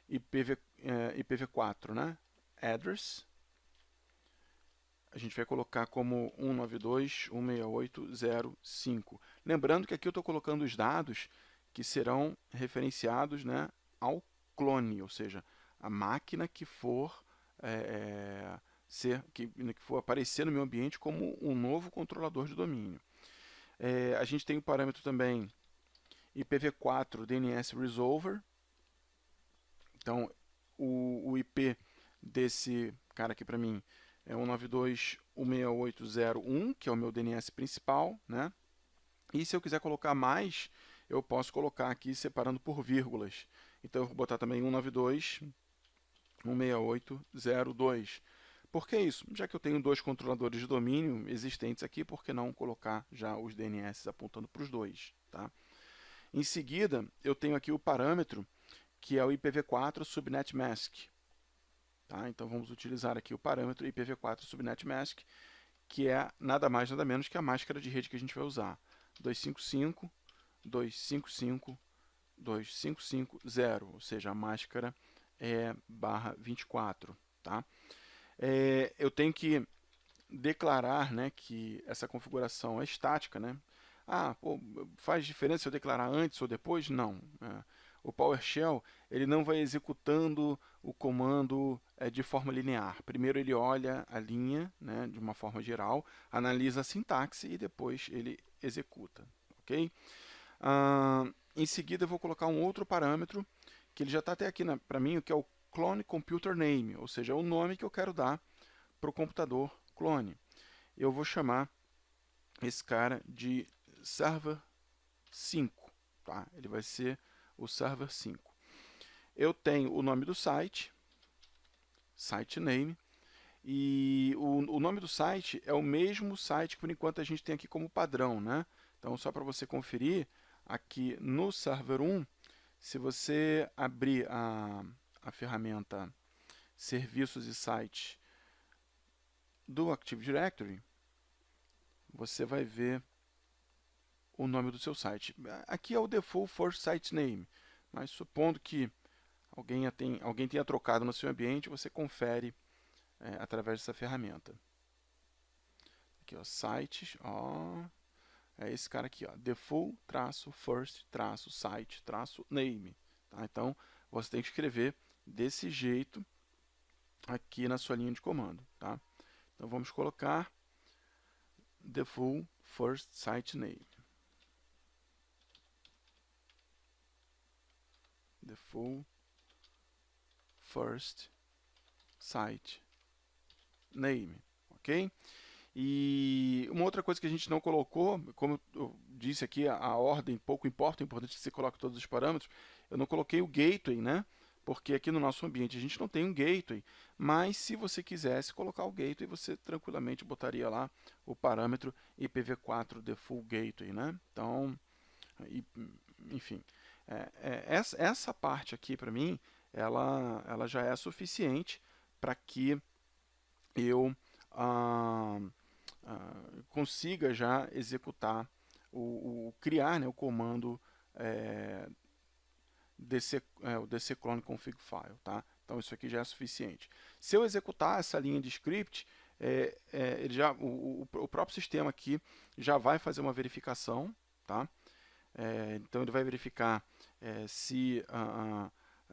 IPv4, né? Address. A gente vai colocar como 192.168.0.5. Lembrando que aqui eu estou colocando os dados que serão referenciados, né, ao clone, ou seja, a máquina que for que for aparecer no meu ambiente como um novo controlador de domínio. A gente tem o parâmetro também IPv4 DNS Resolver. Então, o IP desse cara aqui para mim é 192.168.0.1, que é o meu DNS principal, né? E se eu quiser colocar mais, eu posso colocar aqui separando por vírgulas. Então eu vou botar também 192.168.0.2. Por que isso? Já que eu tenho dois controladores de domínio existentes aqui, por que não colocar já os DNS apontando para os dois? Tá? Em seguida, eu tenho aqui o parâmetro que é o IPv4 Subnet Mask. Tá? Então vamos utilizar aqui o parâmetro IPv4 Subnet Mask, que é nada mais nada menos que a máscara de rede que a gente vai usar. 255.255.255.0, ou seja, a máscara é /24. Tá? Eu tenho que declarar, né, que essa configuração é estática. Né? Faz diferença se eu declarar antes ou depois? Não. O PowerShell ele não vai executando o comando de forma linear. Primeiro ele olha a linha, né, de uma forma geral, analisa a sintaxe e depois ele executa. Okay? Em seguida eu vou colocar um outro parâmetro, que ele já está até aqui para mim, que é o clone computer name, ou seja, é o nome que eu quero dar para o computador clone. Eu vou chamar esse cara de server 5. Tá? Ele vai ser o server 5. Eu tenho o nome do site, site name, e o nome do site é o mesmo site que por enquanto a gente tem aqui como padrão, né? Então, só para você conferir, aqui no server 1, se você abrir a ferramenta serviços e sites do Active Directory, você vai ver o nome do seu site. Aqui é o default first site name, mas supondo que alguém tenha trocado no seu ambiente, você confere através dessa ferramenta. Aqui, ó, sites, ó, é esse cara aqui, ó, default-first-site-name. Tá? Então, você tem que escrever desse jeito aqui na sua linha de comando. Tá? Então, vamos colocar default-first-site-name. default first site name, ok? E uma outra coisa que a gente não colocou, como eu disse aqui, a ordem pouco importa, é importante que você coloque todos os parâmetros. Eu não coloquei o gateway, né? Porque aqui no nosso ambiente a gente não tem um gateway, mas se você quisesse colocar o gateway, você tranquilamente botaria lá o parâmetro IPv4 default gateway, né? Então, enfim, essa parte aqui para mim, ela já é suficiente para que eu consiga já executar criar, né, o comando o dc clone config file, tá? Então isso aqui já é suficiente. Se eu executar essa linha de script, ele já, o próprio sistema aqui já vai fazer uma verificação, tá? Então ele vai verificar se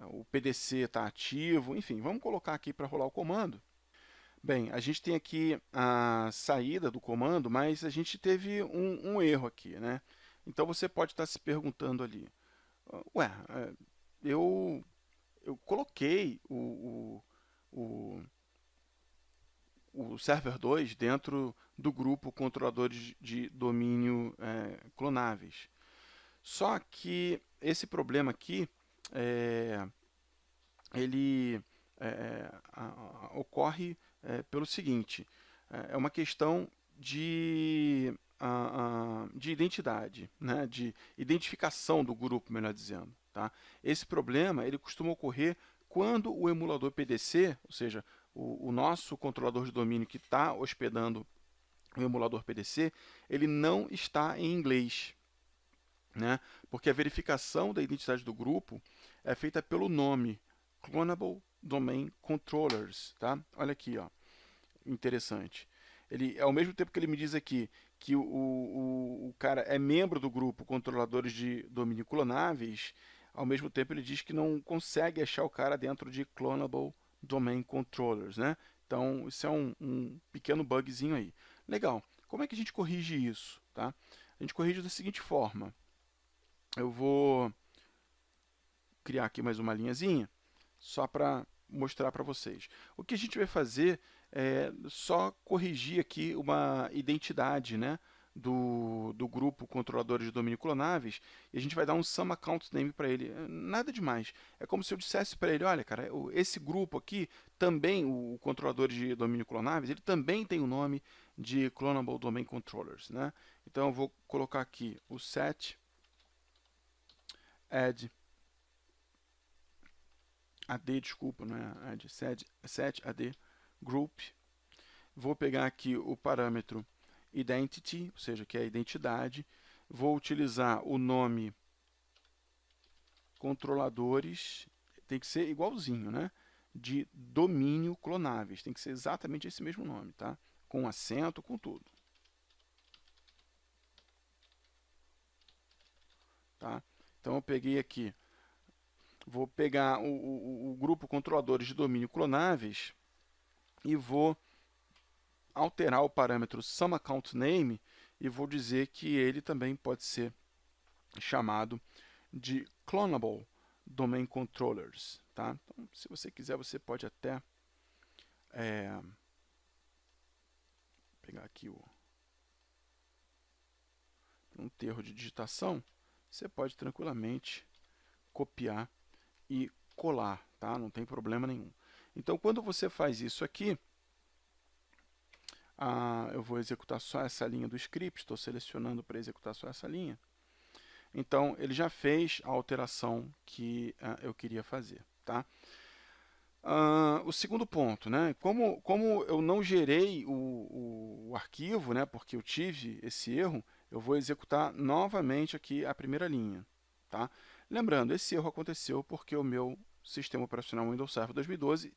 o PDC está ativo, enfim, vamos colocar aqui para rolar o comando. Bem, a gente tem aqui a saída do comando, mas a gente teve um erro aqui, né? Então você pode estar se perguntando ali, ué, eu coloquei o server 2 dentro do grupo controladores de domínio clonáveis. Só que esse problema aqui, ele ocorre pelo seguinte, é uma questão de identidade, né? De identificação do grupo, melhor dizendo. Tá? Esse problema ele costuma ocorrer quando o emulador PDC, ou seja, o nosso controlador de domínio que está hospedando o emulador PDC, ele não está em inglês. Né? Porque a verificação da identidade do grupo é feita pelo nome Clonable Domain Controllers. Tá? Olha aqui, ó. Interessante. Ele, ao mesmo tempo que ele me diz aqui que o cara é membro do grupo Controladores de Domínio Clonáveis, ao mesmo tempo ele diz que não consegue achar o cara dentro de Clonable Domain Controllers, né? Então, isso é um pequeno bugzinho aí. Legal. Como é que a gente corrige isso? Tá? A gente corrige da seguinte forma. Eu vou criar aqui mais uma linhazinha, só para mostrar para vocês. O que a gente vai fazer é só corrigir aqui uma identidade, né, do grupo controladores de domínio clonáveis, e a gente vai dar um sum account name para ele. Nada demais. É como se eu dissesse para ele, olha, cara, esse grupo aqui também, o controlador de domínio clonáveis, ele também tem o nome de Clonable Domain Controllers, né? Então eu vou colocar aqui o set add AD, desculpa, não é add, set AD group. Vou pegar aqui o parâmetro identity, ou seja, que é a identidade. Vou utilizar o nome controladores, tem que ser igualzinho, né? De domínio clonáveis, tem que ser exatamente esse mesmo nome, tá? Com acento, com tudo. Tá? Então eu peguei aqui, vou pegar o grupo controladores de domínio clonáveis e vou alterar o parâmetro SumAccountName e vou dizer que ele também pode ser chamado de Clonable Domain Controllers. Tá? Então, se você quiser, você pode até pegar aqui um termo de digitação, você pode tranquilamente copiar e colar, tá? Não tem problema nenhum. Então, quando você faz isso aqui, eu vou executar só essa linha do script, estou selecionando para executar só essa linha. Então, ele já fez a alteração que eu queria fazer. Tá? O segundo ponto, né? Como eu não gerei o arquivo, né? Porque eu tive esse erro, eu vou executar novamente aqui a primeira linha. Tá? Lembrando, esse erro aconteceu porque o meu sistema operacional Windows Server 2012,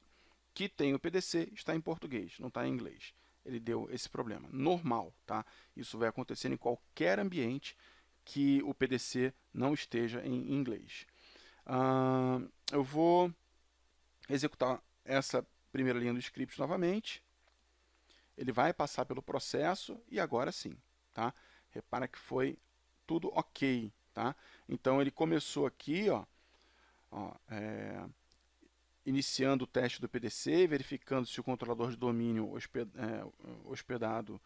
que tem o PDC, está em português, não está em inglês. Ele deu esse problema. Normal, tá? Isso vai acontecer em qualquer ambiente que o PDC não esteja em inglês. Eu vou executar essa primeira linha do script novamente. Ele vai passar pelo processo e agora sim, tá? Repara que foi tudo ok, tá? Então ele começou aqui, ó, Ó, iniciando o teste do PDC, verificando se o controlador de domínio hospedado,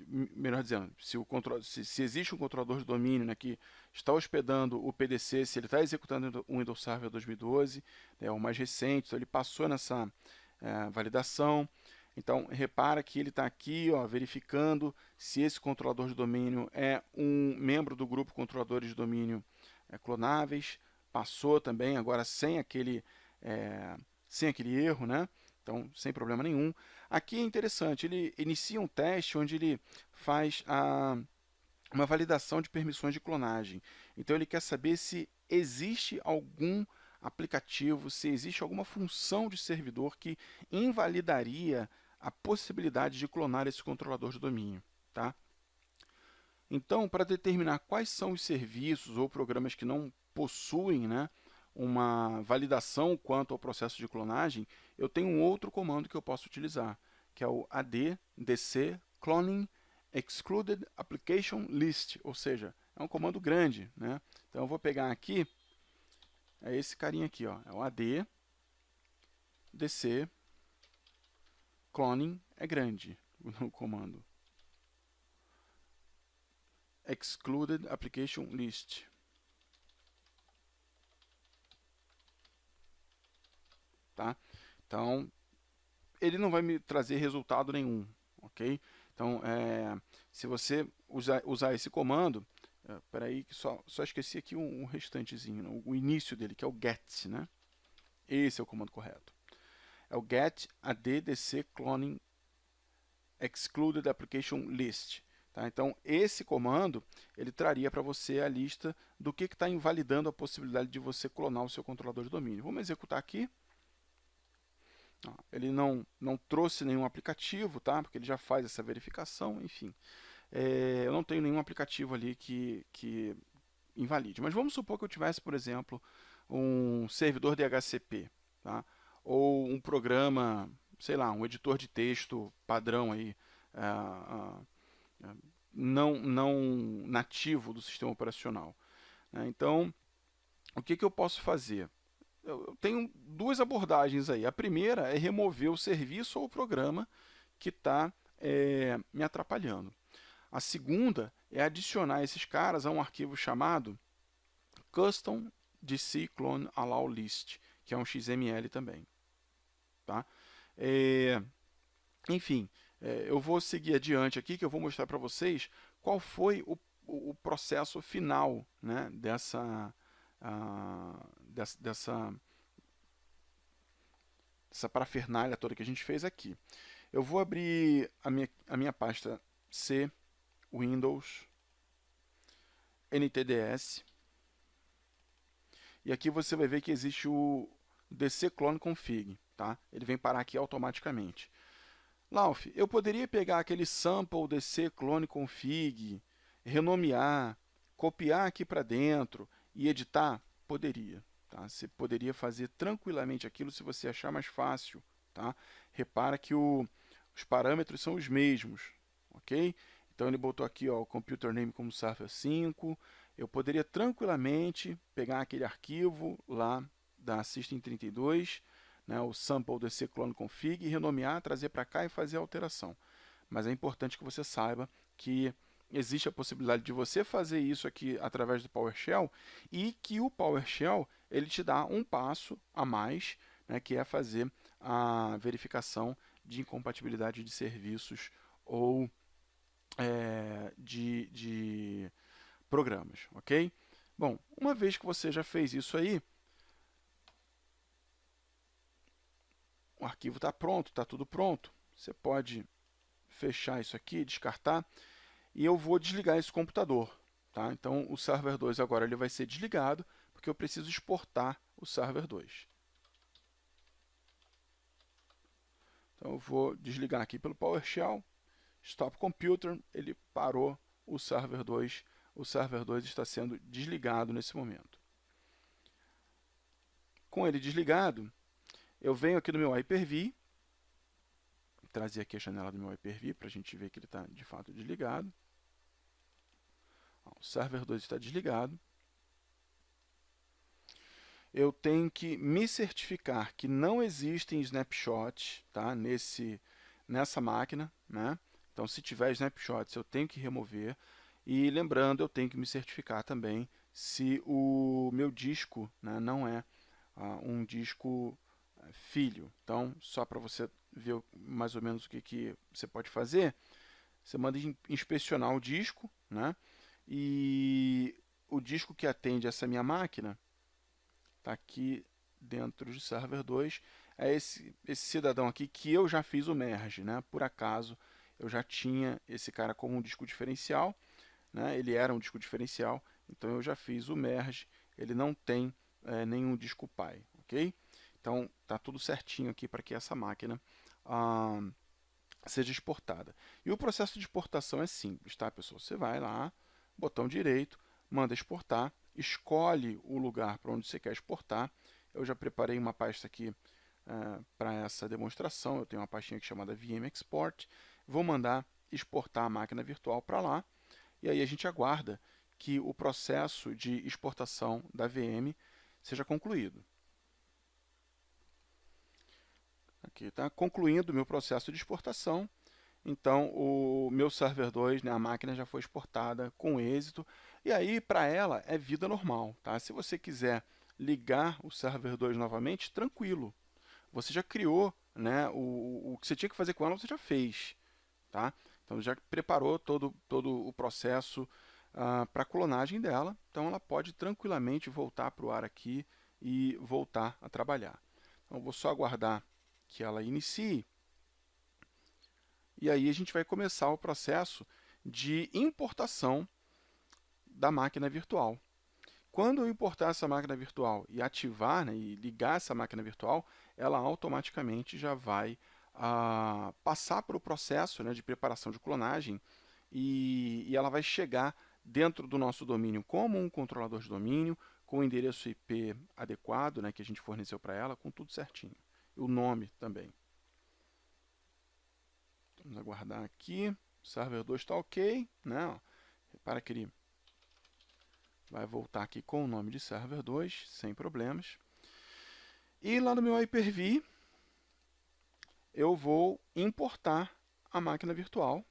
melhor dizendo, se existe um controlador de domínio, né, que está hospedando o PDC, se ele está executando o Windows Server 2012, é o mais recente, então ele passou nessa validação. Então, repara que ele está aqui, ó, verificando se esse controlador de domínio é um membro do grupo controladores de domínio clonáveis. Passou também, agora sem aquele erro, né? Então, sem problema nenhum. Aqui é interessante, ele inicia um teste onde ele faz uma validação de permissões de clonagem. Então, ele quer saber se existe algum aplicativo, se existe alguma função de servidor que invalidaria a possibilidade de clonar esse controlador de domínio. Tá? Então, para determinar quais são os serviços ou programas que não possuem, né, uma validação quanto ao processo de clonagem, eu tenho um outro comando que eu posso utilizar, que é o addc cloning excluded application list, ou seja, é um comando grande, né? Então eu vou pegar aqui, é esse carinha aqui, ó, é o addc cloning, é grande o comando. Excluded application list. Tá? Então, ele não vai me trazer resultado nenhum, ok? Então, se você usar esse comando, espera aí que só esqueci aqui um restantezinho, o início dele, que é o get, né? Esse é o comando correto. É o get addc cloning excluded application list. Tá? Então, esse comando, ele traria para você a lista do que está invalidando a possibilidade de você clonar o seu controlador de domínio. Vamos executar aqui. Ele não trouxe nenhum aplicativo, tá? Porque ele já faz essa verificação, enfim. Eu não tenho nenhum aplicativo ali que invalide. Mas vamos supor que eu tivesse, por exemplo, um servidor DHCP, tá? Ou um programa, sei lá, um editor de texto padrão aí, não nativo do sistema operacional. Então, o que eu posso fazer? Eu tenho duas abordagens aí. A primeira é remover o serviço ou o programa que está me atrapalhando. A segunda é adicionar esses caras a um arquivo chamado custom dc clone allow list, que é um XML também. Tá? Enfim, eu vou seguir adiante aqui, que eu vou mostrar para vocês qual foi o processo final, né, dessa parafernália toda que a gente fez aqui. Eu vou abrir a minha pasta C, Windows, NTDS, e aqui você vai ver que existe o dc clone config, tá? Ele vem parar aqui automaticamente. Lauf, eu poderia pegar aquele sample dc clone config, renomear, copiar aqui para dentro e editar? Poderia. Tá? Você poderia fazer tranquilamente aquilo se você achar mais fácil. Tá? Repara que os parâmetros são os mesmos. Ok? Então ele botou aqui ó, o computer name como server 5. Eu poderia tranquilamente pegar aquele arquivo lá da System32, né, o sample dc clone config, renomear, trazer para cá e fazer a alteração. Mas é importante que você saiba que existe a possibilidade de você fazer isso aqui através do PowerShell e que o PowerShell ele te dá um passo a mais, né, que é fazer a verificação de incompatibilidade de serviços ou de programas, ok? Bom, uma vez que você já fez isso aí, o arquivo está pronto, está tudo pronto. Você pode fechar isso aqui, descartar, e eu vou desligar esse computador. Tá? Então, o server 2 agora ele vai ser desligado, porque eu preciso exportar o server 2. Então, eu vou desligar aqui pelo PowerShell, Stop Computer, ele parou o server 2. O server 2 está sendo desligado nesse momento. Com ele desligado, eu venho aqui no meu Hyper-V, trazer aqui a janela do meu Hyper-V para a gente ver que ele está de fato desligado. O server 2 está desligado. eu tenho que me certificar que não existem snapshots, tá, nessa máquina, né? Então, se tiver snapshots, eu tenho que remover. E lembrando, eu tenho que me certificar também se o meu disco, né, não é um disco filho. Então, só para você ver mais ou menos o que você pode fazer, você manda inspecionar o disco, né? E o disco que atende essa minha máquina está aqui dentro de server 2. É esse cidadão aqui que eu já fiz o merge, né? Por acaso eu já tinha esse cara como um disco diferencial, né? Ele era um disco diferencial, então eu já fiz o merge. Ele não tem nenhum disco pai, ok? Então tá tudo certinho aqui para que essa máquina seja exportada. E o processo de exportação é simples, tá, pessoal? Você vai lá, botão direito, manda exportar, escolhe o lugar para onde você quer exportar. Eu já preparei uma pasta aqui para essa demonstração. Eu tenho uma pastinha aqui chamada VM Export. Vou mandar exportar a máquina virtual para lá. E aí a gente aguarda que o processo de exportação da VM seja concluído. Aqui está concluindo o meu processo de exportação. Então, o meu server 2, né, a máquina já foi exportada com êxito. E aí, para ela, é vida normal. Tá? Se você quiser ligar o server 2 novamente, tranquilo. Você já criou, né, o que você tinha que fazer com ela, você já fez. Tá? Então, já preparou todo o processo para a clonagem dela. Então, ela pode tranquilamente voltar para o ar aqui e voltar a trabalhar. Então, vou só aguardar que ela inicie. E aí a gente vai começar o processo de importação da máquina virtual. Quando eu importar essa máquina virtual e ativar, né, e ligar essa máquina virtual, ela automaticamente já vai passar para o processo, né, de preparação de clonagem e ela vai chegar dentro do nosso domínio como um controlador de domínio, com o endereço IP adequado, né, que a gente forneceu para ela, com tudo certinho. E o nome também. Vamos aguardar aqui. O server 2 está ok, né? Repara que ele vai voltar aqui com o nome de server 2, sem problemas. E lá no meu Hyper-V, eu vou importar a máquina virtual.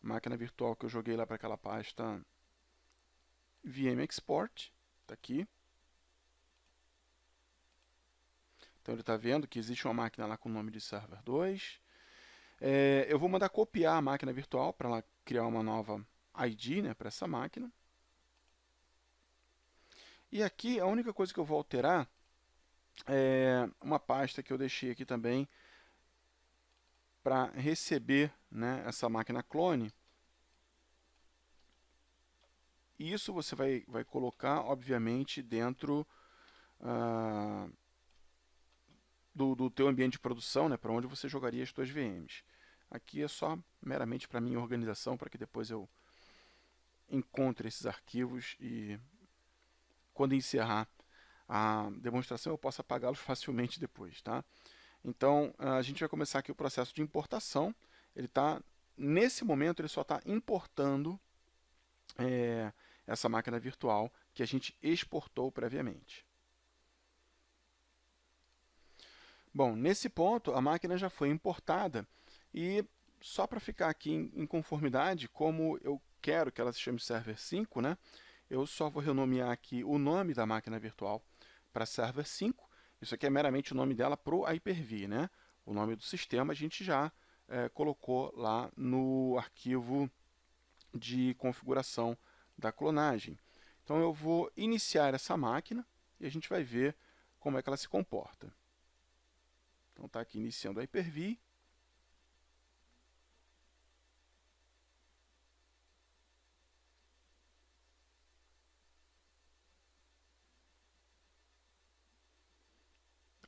A máquina virtual que eu joguei lá para aquela pasta VM Export, está aqui. Então ele está vendo que existe uma máquina lá com o nome de server 2. Eu vou mandar copiar a máquina virtual para ela criar uma nova ID, né, para essa máquina. E aqui a única coisa que eu vou alterar é uma pasta que eu deixei aqui também para receber, né, essa máquina clone. E isso você vai colocar, obviamente, dentro do teu ambiente de produção, né, para onde você jogaria as suas VMs. Aqui é só meramente para minha organização, para que depois eu encontre esses arquivos e quando encerrar a demonstração eu possa apagá-los facilmente depois, tá? Então a gente vai começar aqui o processo de importação. Ele está nesse momento ele só está importando essa máquina virtual que a gente exportou previamente. Bom, nesse ponto a máquina já foi importada e só para ficar aqui em conformidade, como eu quero que ela se chame Server 5, né, eu só vou renomear aqui o nome da máquina virtual para Server 5. Isso aqui é meramente o nome dela para o Hyper-V, né? O nome do sistema a gente já colocou lá no arquivo de configuração da clonagem. Então eu vou iniciar essa máquina e a gente vai ver como é que ela se comporta. Então está aqui iniciando o Hyper-V.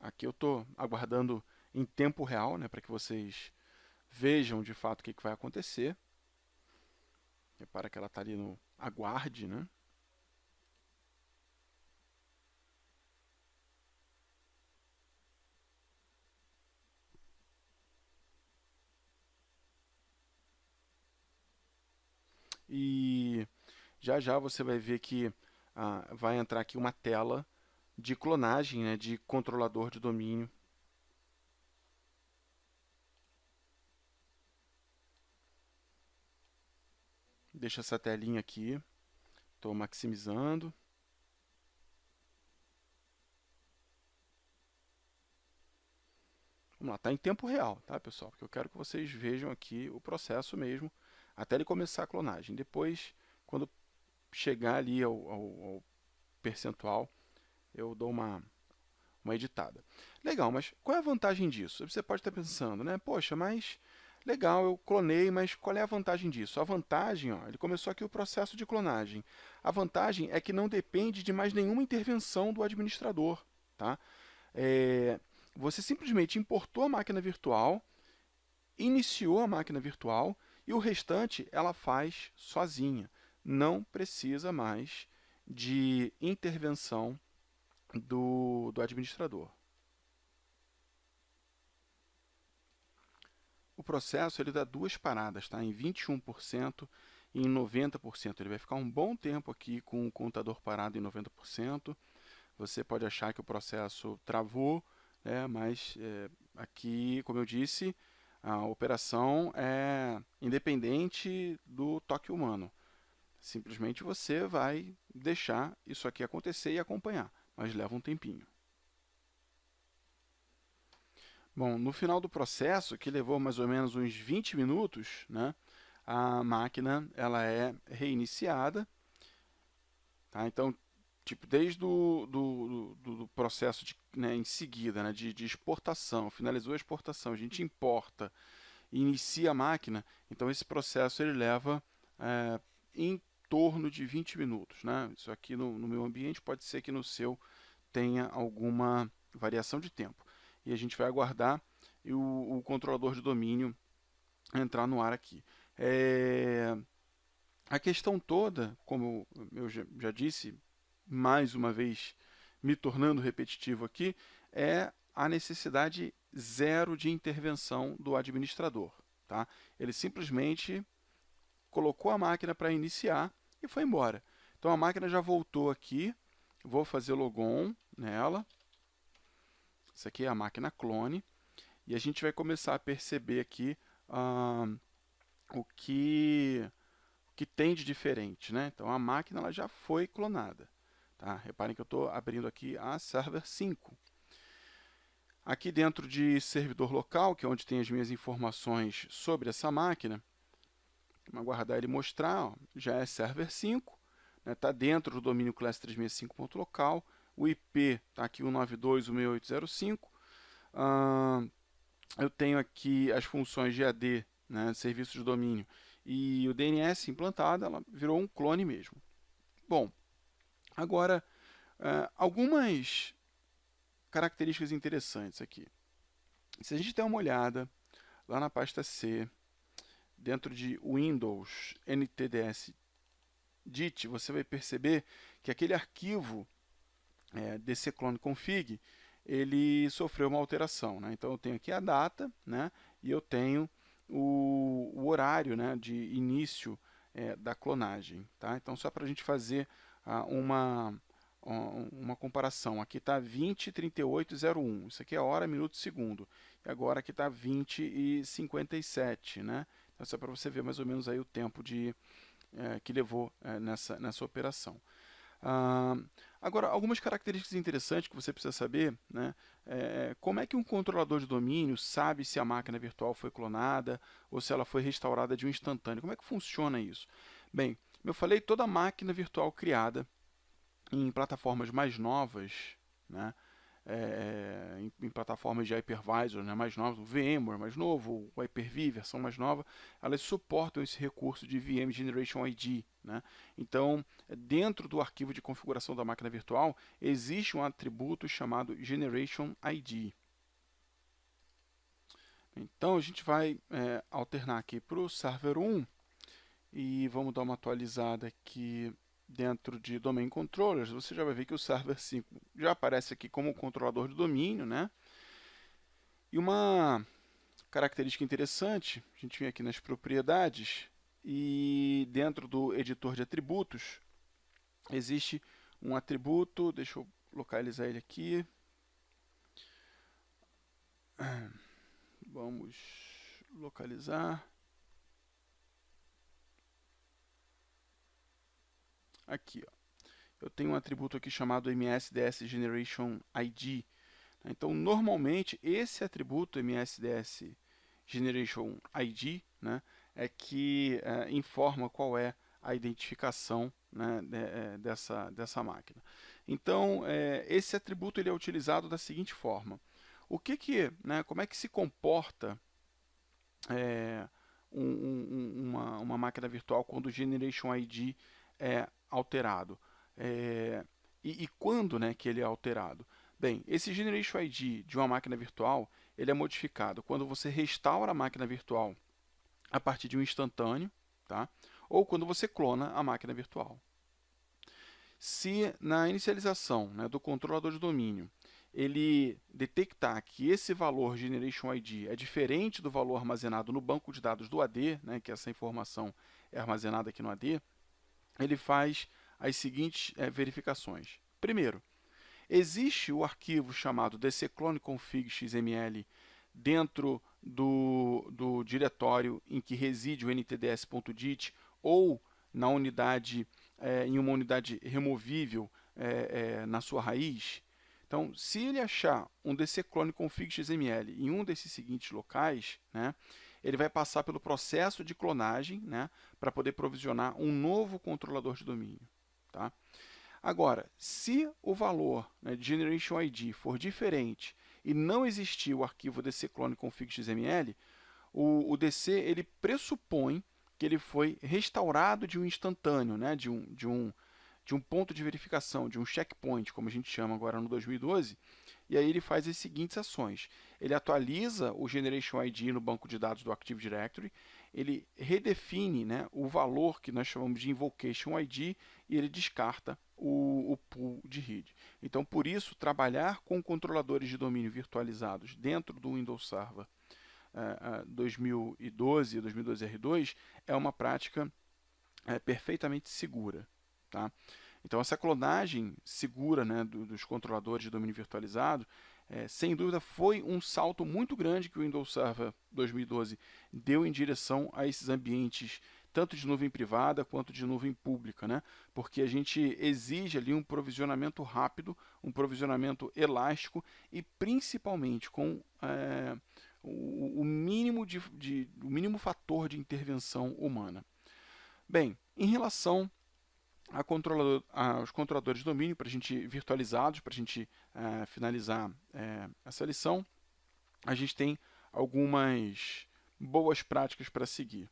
Aqui eu estou aguardando em tempo real, né, para que vocês vejam de fato o que vai acontecer. Repara que ela está ali no aguarde, né? E já já você vai ver que vai entrar aqui uma tela de clonagem, né, de controlador de domínio. Deixa essa telinha aqui, estou maximizando. Vamos lá, está em tempo real, tá, pessoal? Porque eu quero que vocês vejam aqui o processo mesmo, até ele começar a clonagem. Depois, quando chegar ali ao percentual, eu dou uma editada. Legal, mas qual é a vantagem disso? Você pode estar pensando, né? Poxa, mas legal, eu clonei, mas qual é a vantagem disso? A vantagem, ó, ele começou aqui o processo de clonagem. A vantagem é que não depende de mais nenhuma intervenção do administrador, tá? Você simplesmente importou a máquina virtual, iniciou a máquina virtual e o restante ela faz sozinha. Não precisa mais de intervenção do administrador. O processo ele dá duas paradas, tá? Em 21% e em 90%. Ele vai ficar um bom tempo aqui com o contador parado em 90%. Você pode achar que o processo travou, né? Mas aqui, como eu disse, a operação é independente do toque humano. Simplesmente você vai deixar isso aqui acontecer e acompanhar, mas leva um tempinho. Bom, no final do processo, que levou mais ou menos uns 20 minutos, né, a máquina ela é reiniciada. Tá? Então, tipo, desde do processo né, em seguida, né, de exportação, finalizou a exportação, a gente importa e inicia a máquina, então esse processo ele leva em torno de 20 minutos. Né? Isso aqui no meu ambiente pode ser que no seu tenha alguma variação de tempo. E a gente vai aguardar o controlador de domínio entrar no ar aqui. A questão toda, como eu já disse, mais uma vez me tornando repetitivo aqui, é a necessidade zero de intervenção do administrador. Tá? Ele simplesmente colocou a máquina para iniciar e foi embora. Então a máquina já voltou aqui, vou fazer logon nela. Isso aqui é a máquina clone. E a gente vai começar a perceber aqui o que tem de diferente. Né? Então a máquina ela já foi clonada. Tá? Reparem que eu estou abrindo aqui a server 5. Aqui dentro de servidor local, que é onde tem as minhas informações sobre essa máquina, vamos aguardar ele mostrar, ó, já é server 5, está dentro do domínio class 365.local, o IP está aqui 192.168.0.5, eu tenho aqui as funções de AD, né, serviço de domínio, e o DNS implantado, ela virou um clone mesmo. Bom, agora, algumas características interessantes aqui. Se a gente der uma olhada lá na pasta C, dentro de Windows NTDS DIT, você vai perceber que aquele arquivo dccloneconfig, ele sofreu uma alteração. Né? Então eu tenho aqui a data, né? E eu tenho o horário, né, de início da clonagem. Tá? Então só para a gente fazer uma comparação. Aqui está 20:38:01. Isso aqui é hora, minuto, segundo. E agora aqui está 20:57. Né? Então, só para você ver mais ou menos aí o tempo que levou nessa operação. Agora, algumas características interessantes que você precisa saber, né? Como é que um controlador de domínio sabe se a máquina virtual foi clonada ou se ela foi restaurada de um instantâneo? Como é que funciona isso? Bem, como eu falei, toda máquina virtual criada em plataformas mais novas, né? Em plataformas de hypervisor, né, mais novas, o VMware mais novo, o Hyper-V, versão mais nova, elas suportam esse recurso de VM Generation ID. Né? Então, dentro do arquivo de configuração da máquina virtual, existe um atributo chamado Generation ID. Então, a gente vai alternar aqui para o server 1 e vamos dar uma atualizada aqui dentro de Domain Controllers. Você já vai ver que o server 5 já aparece aqui como controlador de domínio. Né? E uma característica interessante, a gente vem aqui nas propriedades e dentro do editor de atributos existe um atributo, deixa eu localizar ele aqui. Vamos localizar. Aqui, ó. Eu tenho um atributo aqui chamado MSDS Generation ID. Então, normalmente, esse atributo MSDS Generation ID, né, é que informa qual é a identificação, né, dessa máquina. Então, esse atributo ele é utilizado da seguinte forma. Como é que se comporta uma máquina virtual quando o Generation ID é alterado? E quando, né, que ele é alterado? Bem, esse Generation ID de uma máquina virtual ele é modificado quando você restaura a máquina virtual a partir de um instantâneo, tá? Ou quando você clona a máquina virtual. Se na inicialização, né, do controlador de domínio ele detectar que esse valor Generation ID é diferente do valor armazenado no banco de dados do AD, né, que essa informação é armazenada aqui no AD, ele faz as seguintes verificações. Primeiro, existe o arquivo chamado dccloneconfig.xml dentro do diretório em que reside o ntds.dit ou na unidade, em uma unidade removível na sua raiz? Então, se ele achar um dccloneconfig.xml em um desses seguintes locais, né, ele vai passar pelo processo de clonagem, né, para poder provisionar um novo controlador de domínio. Tá? Agora, se o valor, né, de Generation ID for diferente e não existir o arquivo dccloneconfig.xml, o DC ele pressupõe que ele foi restaurado de um instantâneo, né, de um ponto de verificação, de um checkpoint, como a gente chama agora no 2012, e aí ele faz as seguintes ações. Ele atualiza o Generation ID no banco de dados do Active Directory, ele redefine, né, o valor que nós chamamos de Invocation ID e ele descarta o pool de read. Então, por isso, trabalhar com controladores de domínio virtualizados dentro do Windows Server 2012 e 2012 R2 é uma prática perfeitamente segura. Tá? Então, essa clonagem segura, né, dos controladores de domínio virtualizado, sem dúvida, foi um salto muito grande que o Windows Server 2012 deu em direção a esses ambientes, tanto de nuvem privada quanto de nuvem pública, né? Porque a gente exige ali um provisionamento rápido, um provisionamento elástico e principalmente com o mínimo fator de intervenção humana. Bem, em relação aos controladores de domínio, para a gente virtualizados, para a gente finalizar essa lição, a gente tem algumas boas práticas para seguir.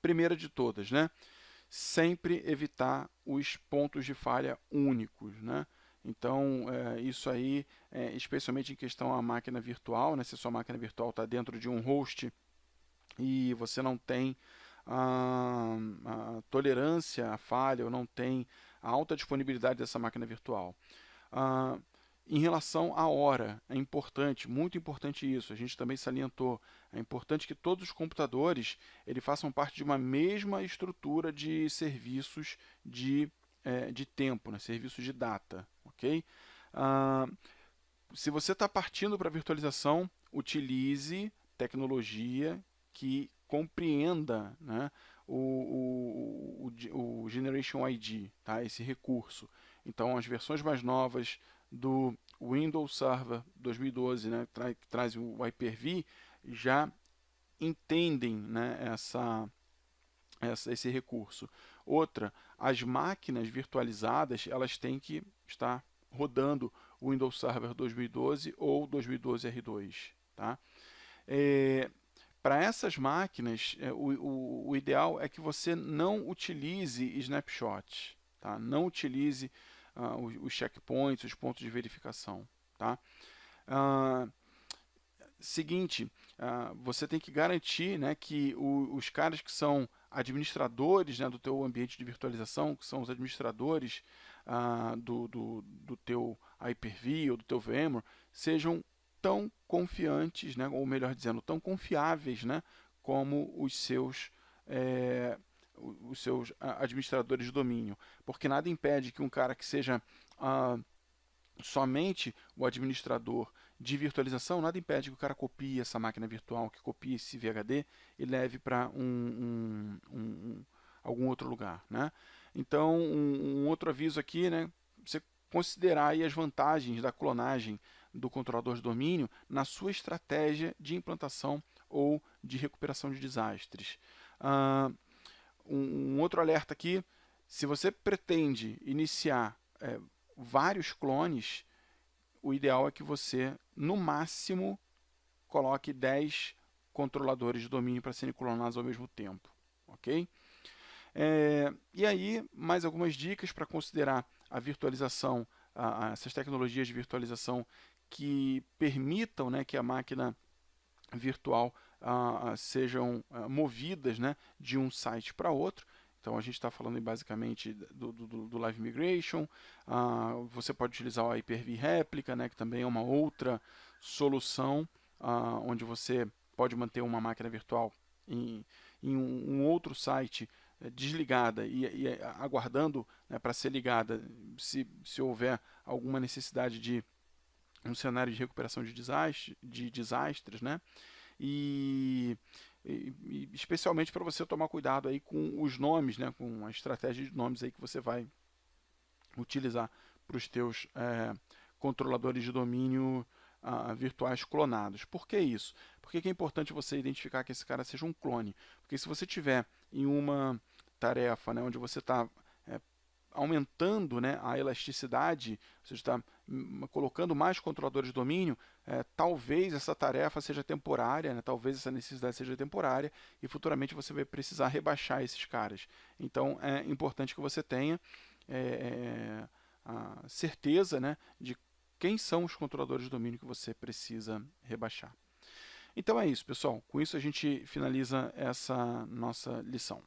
Primeira de todas, né? Sempre evitar os pontos de falha únicos, né? Então, isso aí, especialmente em questão à máquina virtual, né? Se a sua máquina virtual está dentro de um host e você não tem a tolerância à falha ou não tem a alta disponibilidade dessa máquina virtual. Em relação à hora, é importante, muito importante isso, a gente também salientou, é importante que todos os computadores façam parte de uma mesma estrutura de serviços de tempo, né, serviços de data. Okay? Se você está partindo para a virtualização, utilize tecnologia que compreenda, né, o Generation ID, tá? Esse recurso. Então, as versões mais novas do Windows Server 2012, né, que traz o Hyper-V, já entendem, né, esse recurso. Outra, as máquinas virtualizadas elas têm que estar rodando o Windows Server 2012 ou 2012 R2. Tá? Para essas máquinas, o ideal é que você não utilize snapshots, tá? Não utilize os checkpoints, os pontos de verificação. Tá? Seguinte, você tem que garantir, né, que os caras que são administradores, né, do teu ambiente de virtualização, que são os administradores do teu Hyper-V ou do teu VMware, sejam tão confiantes, né, ou melhor dizendo, tão confiáveis, né, como os seus os seus administradores de domínio, porque nada impede que um cara que seja somente o administrador de virtualização, nada impede que o cara copie essa máquina virtual, que copie esse VHD e leve para algum outro lugar, né? Então, um outro aviso aqui, né? Você considerar aí as vantagens da clonagem do controlador de domínio na sua estratégia de implantação ou de recuperação de desastres. Um outro alerta aqui, se você pretende iniciar vários clones, o ideal é que você, no máximo, coloque 10 controladores de domínio para serem clonados ao mesmo tempo. Ok? E aí, mais algumas dicas para considerar a virtualização, essas tecnologias de virtualização que permitam, né, que a máquina virtual sejam movidas, né, de um site para outro. Então a gente está falando basicamente do Live Migration. Você pode utilizar o Hyper-V Réplica, né, que também é uma outra solução, onde você pode manter uma máquina virtual em um outro site desligada e aguardando, né, para ser ligada se houver alguma necessidade de um cenário de recuperação de desastres, né? E especialmente para você tomar cuidado aí com os nomes, né, com a estratégia de nomes aí que você vai utilizar para os teus controladores de domínio virtuais clonados. Por que isso? Por que é importante você identificar que esse cara seja um clone? Porque se você tiver em uma tarefa, né, onde você está aumentando, né, a elasticidade, você está colocando mais controladores de domínio, talvez essa tarefa seja temporária, né, talvez essa necessidade seja temporária e futuramente você vai precisar rebaixar esses caras. Então é importante que você tenha a certeza, né, de quem são os controladores de domínio que você precisa rebaixar. Então é isso, pessoal. Com isso a gente finaliza essa nossa lição.